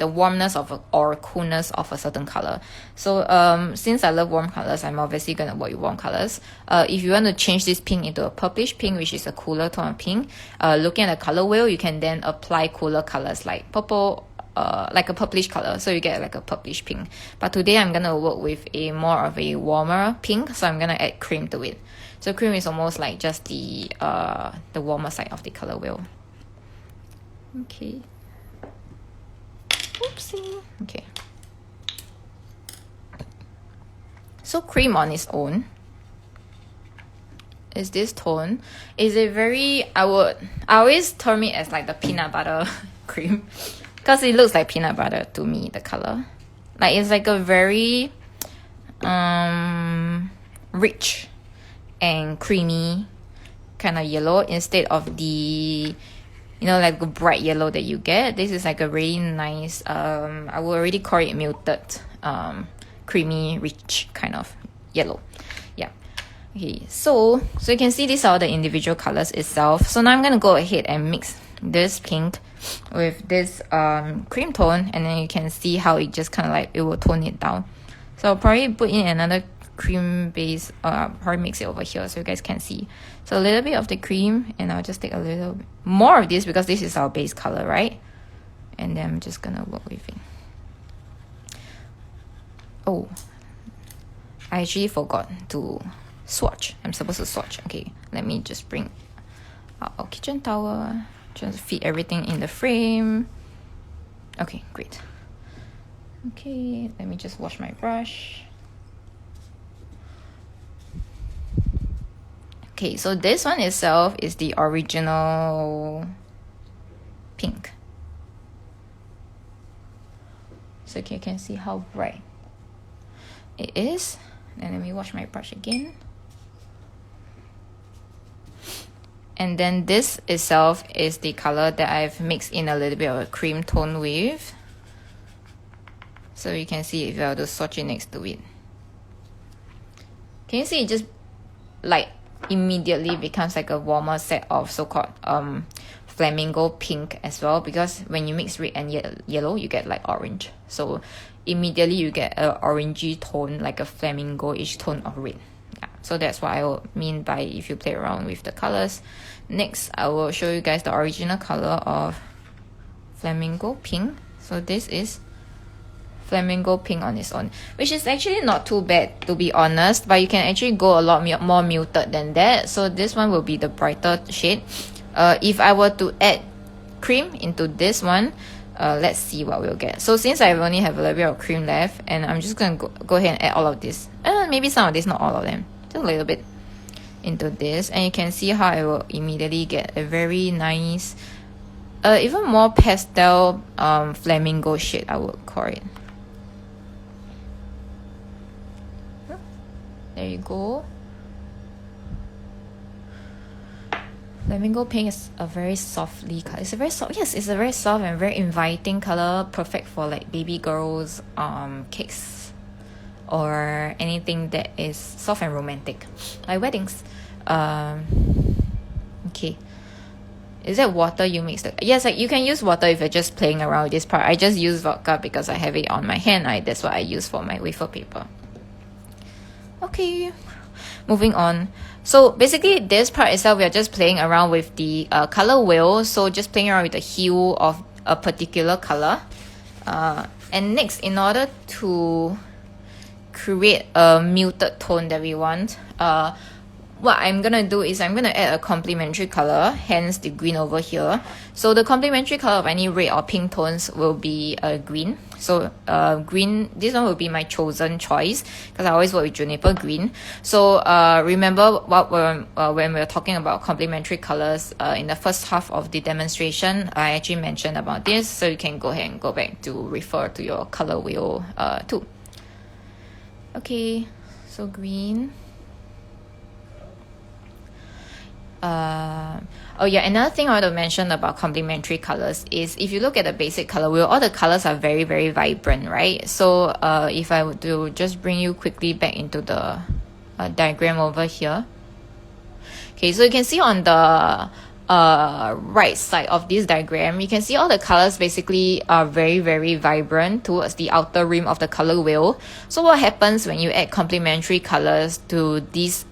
warmness of or coolness of a certain color. So since I love warm colors, I'm obviously gonna work with warm colors. If you want to change this pink into a purplish pink, which is a cooler tone of pink, looking at the color wheel, you can then apply cooler colors like purple, like a purplish color, so you get like a purplish pink. But today I'm gonna work with a more of a warmer pink, so I'm gonna add cream to it. So cream is almost like just the warmer side of the color wheel. Okay. Oopsie. Okay. So cream on its own is this tone. Is a very I always term it as like the peanut butter cream. Because it looks like peanut butter to me, the color. Like it's like a very rich and creamy kind of yellow instead of the, like the bright yellow that you get. This is like a really nice, I would already call it muted, creamy, rich kind of yellow. Yeah. Okay, so you can see these are the individual colors itself. So now I'm going to go ahead and mix this pink with this cream tone, and then you can see how it just kind of like it will tone it down. So I'll probably put in another cream base, probably mix it over here so you guys can see. So a little bit of the cream, and I'll just take a little bit more of this because this is our base color, right? And then I'm just gonna work with it. Oh, I actually forgot to swatch. I'm supposed to swatch. Okay, let me just bring our kitchen towel. Just fit everything in the frame. Okay, great. Okay, let me just wash my brush. Okay, so this one itself is the original pink. So you can see how bright it is. And let me wash my brush again. And then this itself is the color that I've mixed in a little bit of a cream tone with. So you can see if I were to swatch it next to it. Can you see it just like immediately becomes like a warmer set of so-called flamingo pink as well, because when you mix red and yellow you get like orange, so immediately you get a orangey tone, like a flamingo-ish tone of red. Yeah, so that's what I will mean by if you play around with the colors. Next, I will show you guys the original color of flamingo pink. So this is flamingo pink on its own, which is actually not too bad to be honest, but you can actually go a lot more muted than that. So this one will be the brighter shade. If I were to add cream into this one, let's see what we'll get. So since I only have a little bit of cream left, and I'm just gonna go ahead and add all of this, maybe some of this, not all of them, just a little bit into this, and you can see how I will immediately get a very nice, even more pastel flamingo shade, I would call it. There you go. Flamingo pink is a very softly color. It's a very soft, yes, it's a very soft and very inviting color, perfect for like baby girls, cakes, or anything that is soft and romantic, like weddings. Okay. Is that water you mixed? Yes, like you can use water if you're just playing around with this part. I just use vodka because I have it on my hand. That's what I use for my wafer paper. Okay, moving on. So basically this part itself, we are just playing around with the color wheel. So just playing around with the hue of a particular color. And next, in order to create a muted tone that we want, what I'm gonna do is I'm gonna add a complementary color, hence the green over here. So the complementary color of any red or pink tones will be green. So green, this one will be my chosen choice because I always work with juniper green. So remember what when we were talking about complementary colors in the first half of the demonstration, I actually mentioned about this, so you can go ahead and go back to refer to your color wheel too. Okay, so green. Oh yeah, another thing I want to mention about complementary colors is if you look at the basic color wheel, all the colors are very, very vibrant, right? So if I were to just bring you quickly back into the diagram over here. Okay, so you can see on the right side of this diagram, you can see all the colors basically are very, very vibrant towards the outer rim of the color wheel. So what happens when you add complementary colors to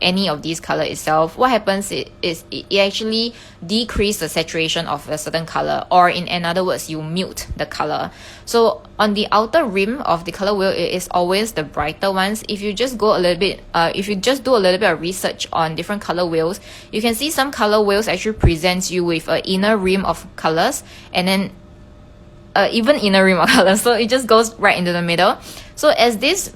any of these color itself, what happens is it actually decrease the saturation of a certain color, or in other words, you mute the color. So on the outer rim of the color wheel, it is always the brighter ones. If you just go a little bit, if you just do a little bit of research on different color wheels, you can see some color wheels actually presents you with an inner rim of colors, and then even inner rim of colors. So it just goes right into the middle. So as this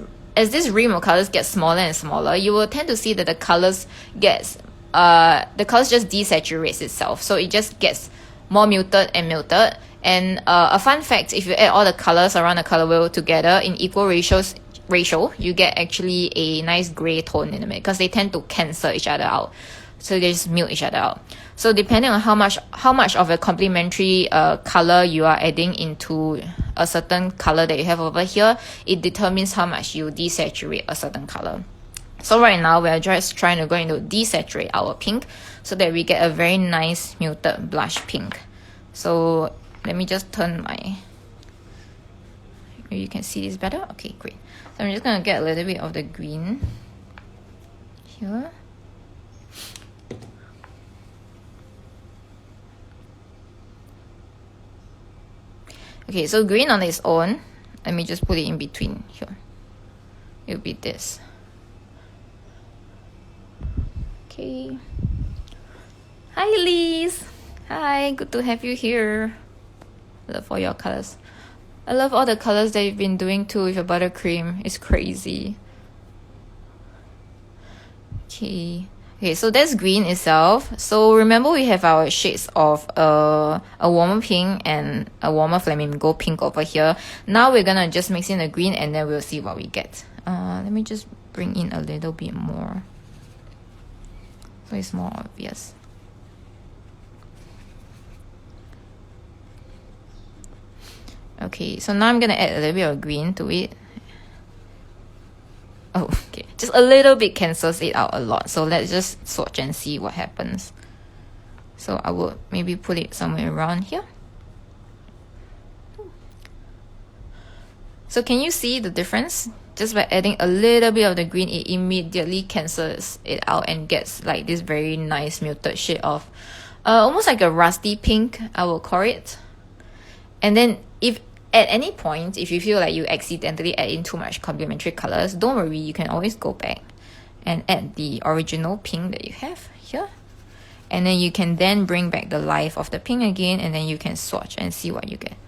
rim of colors gets smaller and smaller, you will tend to see that the colors just desaturates itself. So it just gets more muted and muted. And a fun fact, if you add all the colors around the color wheel together in equal ratio, you get actually a nice gray tone in the middle, because they tend to cancel each other out. So they just mute each other out. So depending on how much of a complementary color you are adding into a certain color that you have over here, it determines how much you desaturate a certain color. So right now we are just trying to go into desaturate our pink so that we get a very nice muted blush pink. So let me just turn maybe you can see this better. Okay, great. So I'm just gonna get a little bit of the green here. Okay, so green on its own, let me just put it in between here. It'll be this. Okay. Hi, Liz. Hi, good to have you here. Love all your colors. I love all the colors that you've been doing too with your buttercream. It's crazy. Okay, so that's green itself. So remember we have our shades of a warmer pink and a warmer flamingo pink over here. Now we're gonna just mix in the green and then we'll see what we get. Let me just bring in a little bit more so it's more obvious. Okay, so now I'm gonna add a little bit of green to it. Oh, okay. Just a little bit cancels it out a lot. So let's just swatch and see what happens. So I will maybe put it somewhere around here. So can you see the difference? Just by adding a little bit of the green, it immediately cancels it out and gets like this very nice muted shade of almost like a rusty pink, I will call it. And then if at any point, if you feel like you accidentally add in too much complementary colors, don't worry, you can always go back and add the original pink that you have here. And then you can then bring back the life of the pink again, and then you can swatch and see what you get.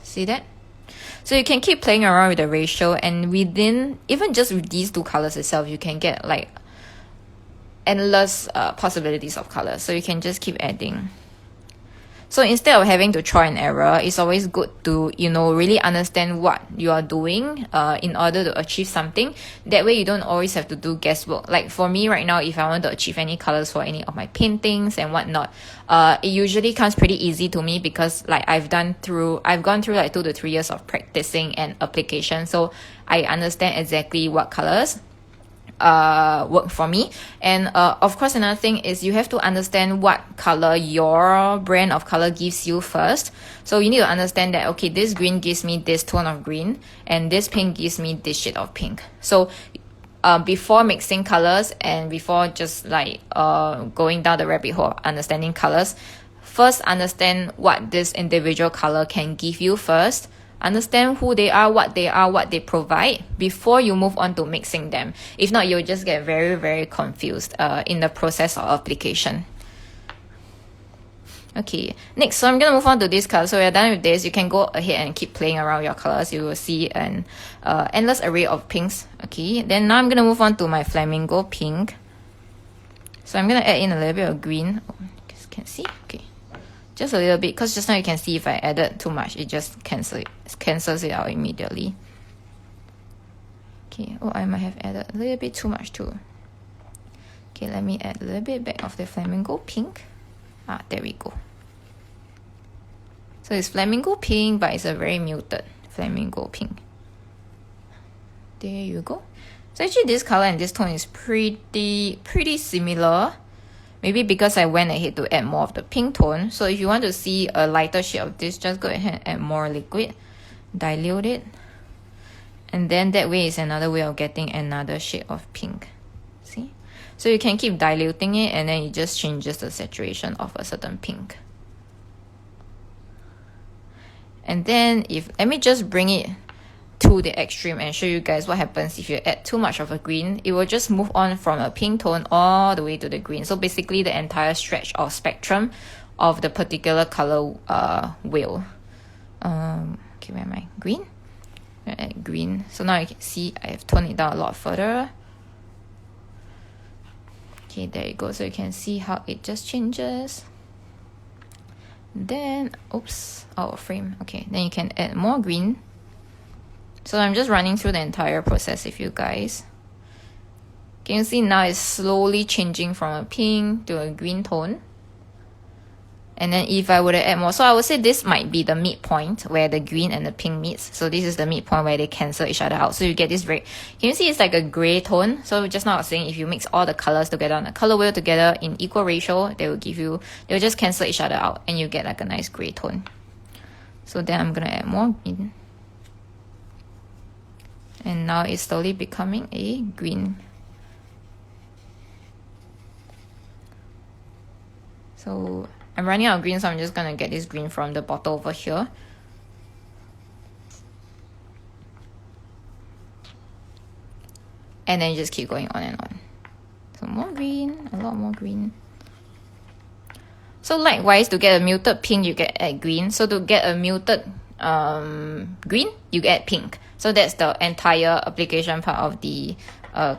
See that? So you can keep playing around with the ratio, and within, even just with these two colors itself, you can get like endless possibilities of colors. So you can just keep adding. So instead of having to try and error, it's always good to, really understand what you are doing in order to achieve something. That way you don't always have to do guesswork. Like for me right now, if I want to achieve any colors for any of my paintings and whatnot, it usually comes pretty easy to me because like I've gone through like 2 to 3 years of practicing and application. So I understand exactly what colors work for me. And of course, another thing is you have to understand what color your brand of color gives you first. So you need to understand that, okay, this green gives me this tone of green and this pink gives me this shade of pink. So before mixing colors and before just like going down the rabbit hole of understanding colors, first understand what this individual color can give you first. Understand who they are, what they provide before you move on to mixing them. If not, you'll just get very, very confused in the process of application. Okay, next, so I'm going to move on to this color. So we're done with this. You can go ahead and keep playing around your colors. You will see an endless array of pinks. Okay, then now I'm going to move on to my flamingo pink. So I'm going to add in a little bit of green. Oh, you guys can see? Okay. Just a little bit, because just now you can see if I added too much, it just cancels it out immediately. Okay, oh, I might have added a little bit too much too. Okay, let me add a little bit back of the flamingo pink. There we go. So it's flamingo pink, but it's a very muted flamingo pink. There you go. So actually this color and this tone is pretty similar. Maybe because I went ahead to add more of the pink tone. So if you want to see a lighter shade of this, just go ahead and add more liquid. Dilute it. And then that way is another way of getting another shade of pink. See? So you can keep diluting it and then it just changes the saturation of a certain pink. And then let me just bring it to the extreme and show you guys what happens if you add too much of a green. It will just move on from a pink tone all the way to the green. So basically the entire stretch of spectrum of the particular color will. Okay, where am I? Green? I'm gonna add green. So now you can see I have toned it down a lot further. Okay, there you go. So you can see how it just changes. Then, oops, out of frame. Okay, then you can add more green. So I'm just running through the entire process with you guys. Can you see now it's slowly changing from a pink to a green tone? And then if I were to add more, so I would say this might be the midpoint where the green and the pink meets. So this is the midpoint where they cancel each other out. So you get this very, can you see it's like a gray tone? So just now I was saying if you mix all the colors together on the color wheel together in equal ratio, they will just cancel each other out and you get like a nice gray tone. So then I'm gonna add more green. And now it's slowly becoming a green. So I'm running out of green, so I'm just gonna get this green from the bottle over here. And then you just keep going on and on. So more green, a lot more green. So likewise, to get a muted pink, you get add green. So to get a muted green, you add pink. So that's the entire application part of the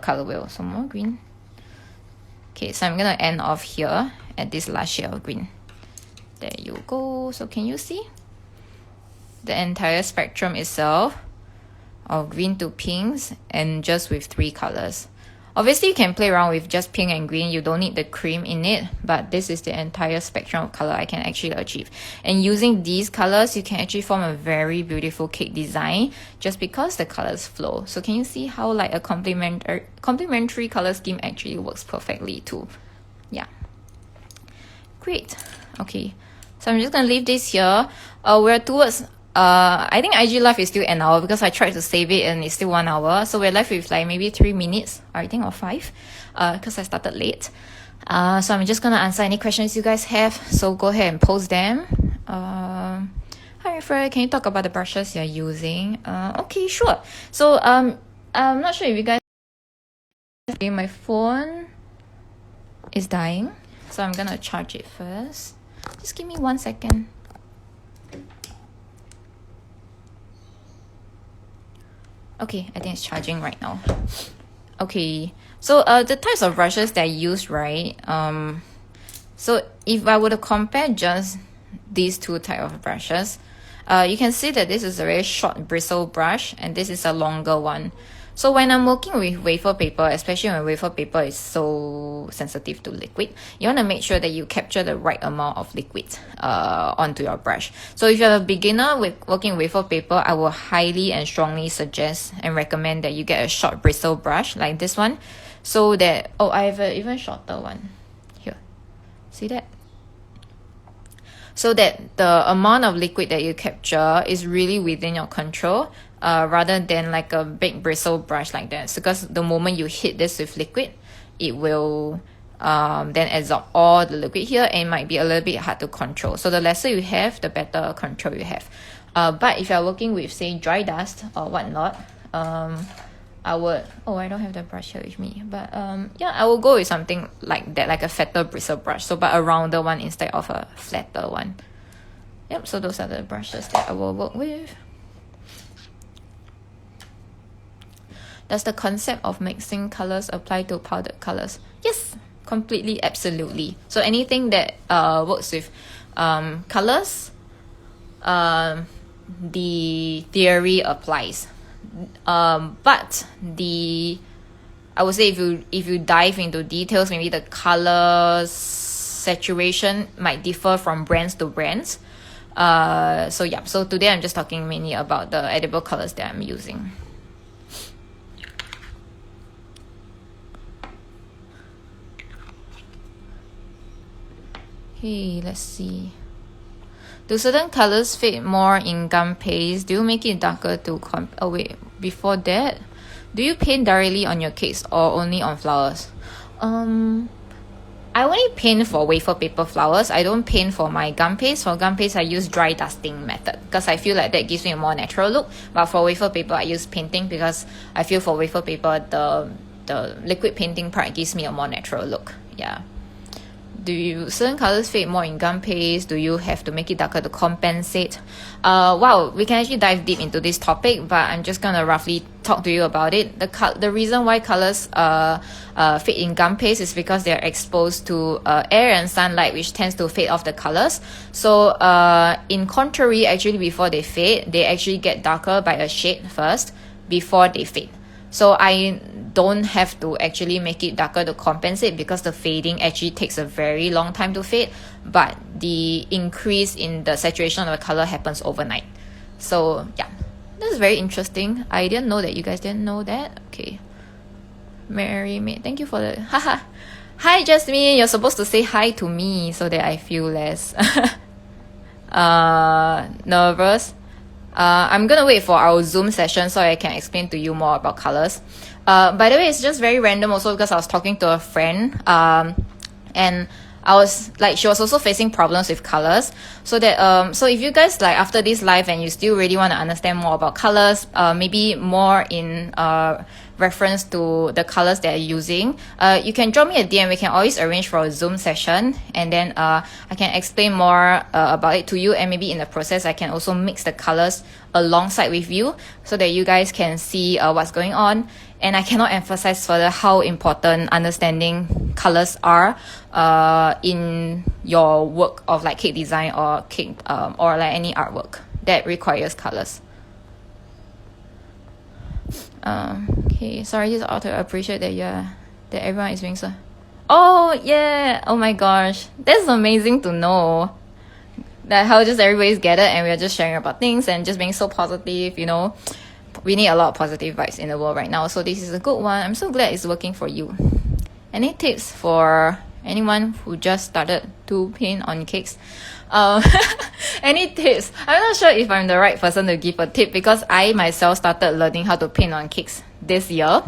color wheel. So more green. Okay, so I'm gonna end off here at this last shade of green. There you go. So can you see the entire spectrum itself of green to pinks, and just with 3 colors? Obviously, you can play around with just pink and green. You don't need the cream in it, but this is the entire spectrum of color I can actually achieve. And using these colors, you can actually form a very beautiful cake design just because the colors flow. So can you see how like a complementary color scheme actually works perfectly too? Yeah. Great. Okay. So I'm just going to leave this here. We're towards... I think IG Live is still an hour because I tried to save it and it's still 1 hour. So we're left with like maybe 3 minutes, I think, or 5, because I started late. So I'm just gonna answer any questions you guys have. So go ahead and post them. Hi Fred, can you talk about the brushes you're using? Okay, sure. So I'm not sure if you guys... My phone is dying, so I'm gonna charge it first. Just give me 1 second. Okay, I think it's charging right now. Okay, so the types of brushes that I use, right? So if I were to compare just these 2 types of brushes, you can see that this is a very short bristle brush and this is a longer one. So when I'm working with wafer paper, especially when wafer paper is so sensitive to liquid, you want to make sure that you capture the right amount of liquid onto your brush. So if you're a beginner with working with wafer paper, I will highly and strongly suggest and recommend that you get a short bristle brush like this one, so that... Oh, I have an even shorter one here. See that? So that the amount of liquid that you capture is really within your control, rather than like a big bristle brush like that. So because the moment you hit this with liquid, it will then absorb all the liquid here and it might be a little bit hard to control. So the lesser you have, the better control you have. But if you're working with, say, dry dust or whatnot, I would... Oh, I don't have the brush here with me. But yeah, I will go with something like that, like a fatter bristle brush. So but a rounder one instead of a flatter one. Yep, so those are the brushes that I will work with. Does the concept of mixing colors apply to powdered colors? Yes, completely, absolutely. So anything that works with colors, the theory applies. But I would say if you dive into details, maybe the color saturation might differ from brands to brands. So yeah, so today I'm just talking mainly about the edible colors that I'm using. Okay, let's see. Do certain colors fade more in gum paste? Do you make it darker to oh wait, before that, do you paint directly on your cakes or only on flowers? I only paint for wafer paper flowers. I don't paint for my gum paste. For gum paste, I use dry dusting method because I feel like that gives me a more natural look. But for wafer paper, I use painting because I feel for wafer paper, the liquid painting part gives me a more natural look. Yeah. Do certain colors fade more in gum paste? Do you have to make it darker to compensate? Wow, we can actually dive deep into this topic, but I'm just gonna roughly talk to you about it. The reason why colors fade in gum paste is because they're exposed to air and sunlight, which tends to fade off the colors. So in contrary, actually before they fade, they actually get darker by a shade first before they fade. So I don't have to actually make it darker to compensate because the fading actually takes a very long time to fade, but the increase in the saturation of the color happens overnight. So yeah, this is very interesting. I didn't know that you guys didn't know that. Okay, Mary, thank you for the haha. Hi Jasmine, you're supposed to say hi to me so that I feel less nervous. I'm gonna wait for our Zoom session so I can explain to you more about colors. By the way, it's just very random also because I was talking to a friend, and I was like, she was also facing problems with colors. So that so if you guys like after this live and you still really want to understand more about colors, maybe more in reference to the colors that you're using, you can drop me a DM. We can always arrange for a Zoom session, and then I can explain more about it to you, and maybe in the process I can also mix the colors alongside with you so that you guys can see what's going on. And I cannot emphasize further how important understanding colors are in your work of like cake design or cake or like any artwork that requires colors. Okay, sorry, just auto appreciate that that everyone is doing so. Oh yeah, oh my gosh, that's amazing to know that how just everybody's gathered and we're just sharing about things and just being so positive, you know. We need a lot of positive vibes in the world right now, so this is a good one. I'm so glad it's working for you. Any tips for anyone who just started to paint on cakes? Any tips? I'm not sure if I'm the right person to give a tip, because I myself started learning how to paint on cakes this year.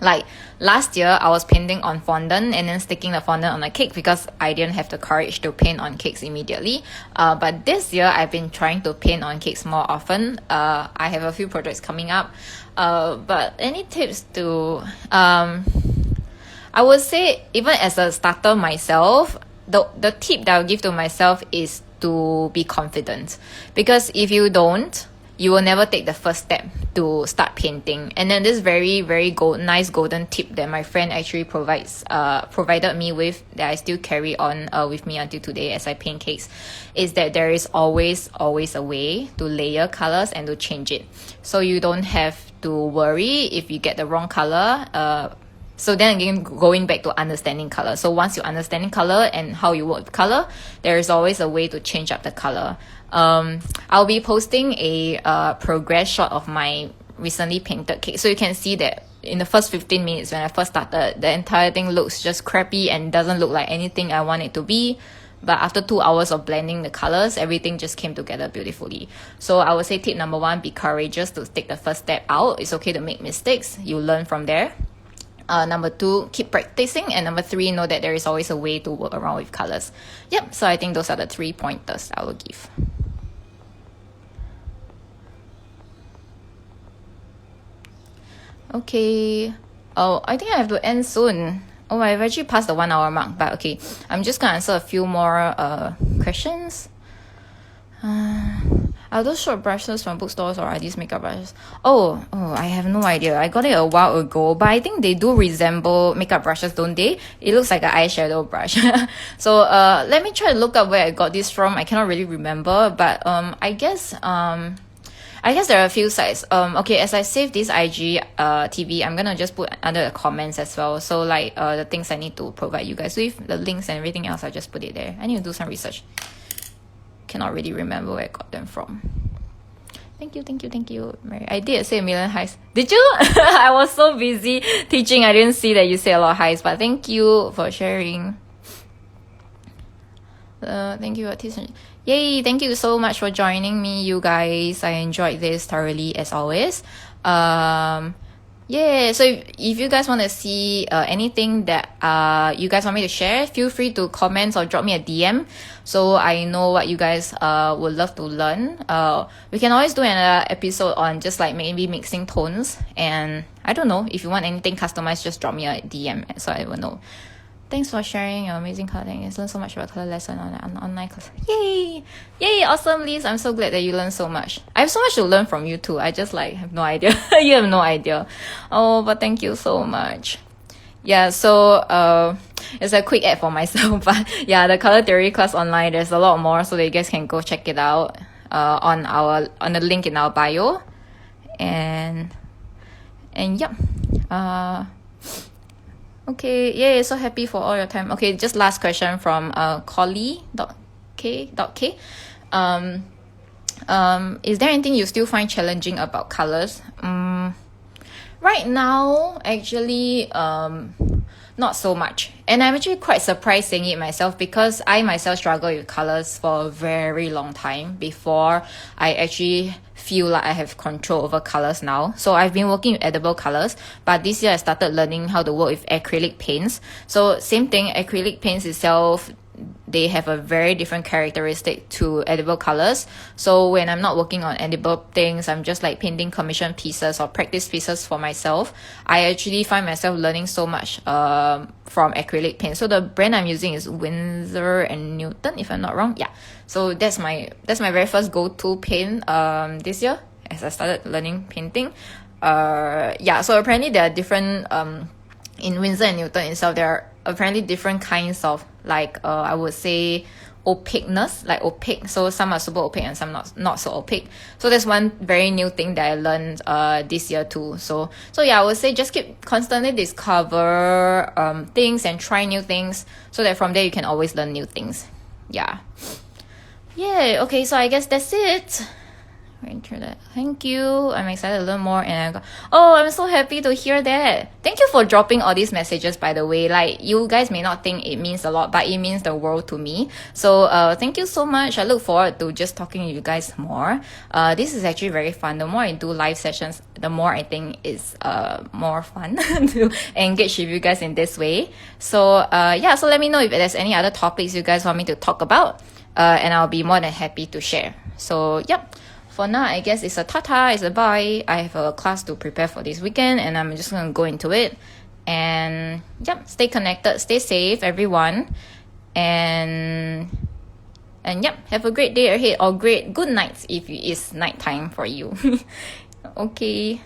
Like last year, I was painting on fondant and then sticking the fondant on a cake because I didn't have the courage to paint on cakes immediately. But this year, I've been trying to paint on cakes more often. I have a few projects coming up. But any tips to... I would say, even as a starter myself, the tip that I'll give to myself is to be confident. Because if you don't, you will never take the first step to start painting. And then this very, very nice golden tip that my friend actually provided me with, that I still carry on with me until today as I paint cakes, is that there is always a way to layer colors and to change it. So you don't have to worry if you get the wrong color. So then again, going back to understanding color. So once you're understanding color and how you work with color, there is always a way to change up the color. I'll be posting a progress shot of my recently painted cake. So you can see that in the first 15 minutes when I first started, the entire thing looks just crappy and doesn't look like anything I want it to be. But after 2 hours of blending the colors, everything just came together beautifully. So I would say tip number 1, be courageous to take the first step out. It's okay to make mistakes. You learn from there. Number 2, keep practicing. And number 3, know that there is always a way to work around with colors. Yep, so I think those are the 3 pointers I will give. Okay. Oh, I think I have to end soon. Oh, I've actually passed the 1 hour mark, but okay. I'm just gonna answer a few more questions. Are those short brushes from bookstores or are these makeup brushes? Oh, I have no idea. I got it a while ago, but I think they do resemble makeup brushes, don't they? It looks like an eyeshadow brush. So let me try to look up where I got this from. I cannot really remember, but I guess there are a few sites. Okay, as I save this IG TV, I'm gonna just put under the comments as well. So like the things I need to provide you guys with, the links and everything else, I'll just put it there. I need to do some research. Cannot really remember where I got them from. Thank you, Mary. I did say a million highs. Did you? I was so busy teaching, I didn't see that you say a lot of highs, but thank you for sharing. Thank you, yay, thank you so much for joining me, you guys. I enjoyed this thoroughly as always. Yeah, so if you guys want to see anything that you guys want me to share, feel free to comment or drop me a DM so I know what you guys would love to learn. We can always do another episode on just like maybe mixing tones, and I don't know, if you want anything customized, just drop me a DM so I will know. Thanks for sharing your amazing coloring. I learned so much about color lesson on online class. Yay! Awesome, Liz. I'm so glad that you learned so much. I have so much to learn from you too. I just like have no idea. You have no idea. Oh, but thank you so much. Yeah, so it's a quick ad for myself, but yeah, the color theory class online, there's a lot more, so that you guys can go check it out on the link in our bio. And yep. Okay, yay, so happy for all your time. Okay, just last question from Collie.k. Is there anything you still find challenging about colors? Right now, actually, not so much. And I'm actually quite surprised saying it myself, because I myself struggled with colors for a very long time before I actually feel like I have control over colors now. So I've been working with edible colors, but this year I started learning how to work with acrylic paints. So same thing, acrylic paints itself they have a very different characteristic to edible colors. So when I'm not working on edible things, I'm just like painting commission pieces or practice pieces for myself, I actually find myself learning so much from acrylic paint. So the brand I'm using is Winsor and Newton, if I'm not wrong. Yeah, so that's my very first go-to paint this year as I started learning painting. Yeah, so apparently there are different in Winsor and Newton itself, there are apparently different kinds of like I would say opaqueness, like opaque. So some are super opaque and some not so opaque. So that's one very new thing that I learned this year too. So yeah, I would say just keep constantly discover things and try new things, so that from there you can always learn new things. Yeah. Okay, so I guess that's it. Thank you. I'm excited to learn more, and I'm so happy to hear that. Thank you for dropping all these messages, by the way. Like, you guys may not think it means a lot, but it means the world to me. So thank you so much. I look forward to just talking to you guys more. This is actually very fun. The more I do live sessions, the more I think it's more fun to engage with you guys in this way. So so let me know if there's any other topics you guys want me to talk about, and I'll be more than happy to share. So yep. For now, I guess it's a ta-ta, it's a bye. I have a class to prepare for this weekend, and I'm just going to go into it. And yep, stay connected, stay safe, everyone. And yep, have a great day ahead, or good night if it's nighttime for you. Okay.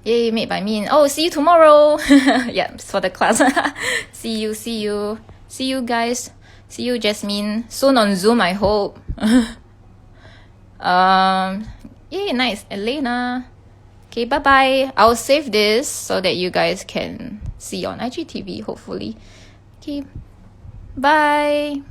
Yay, made by me. Oh, see you tomorrow. Yeah, for the class. See you guys. See you, Jasmine. Soon on Zoom, I hope. Yay, nice. Elena. Okay, bye-bye. I'll save this so that you guys can see on IGTV, hopefully. Okay, bye.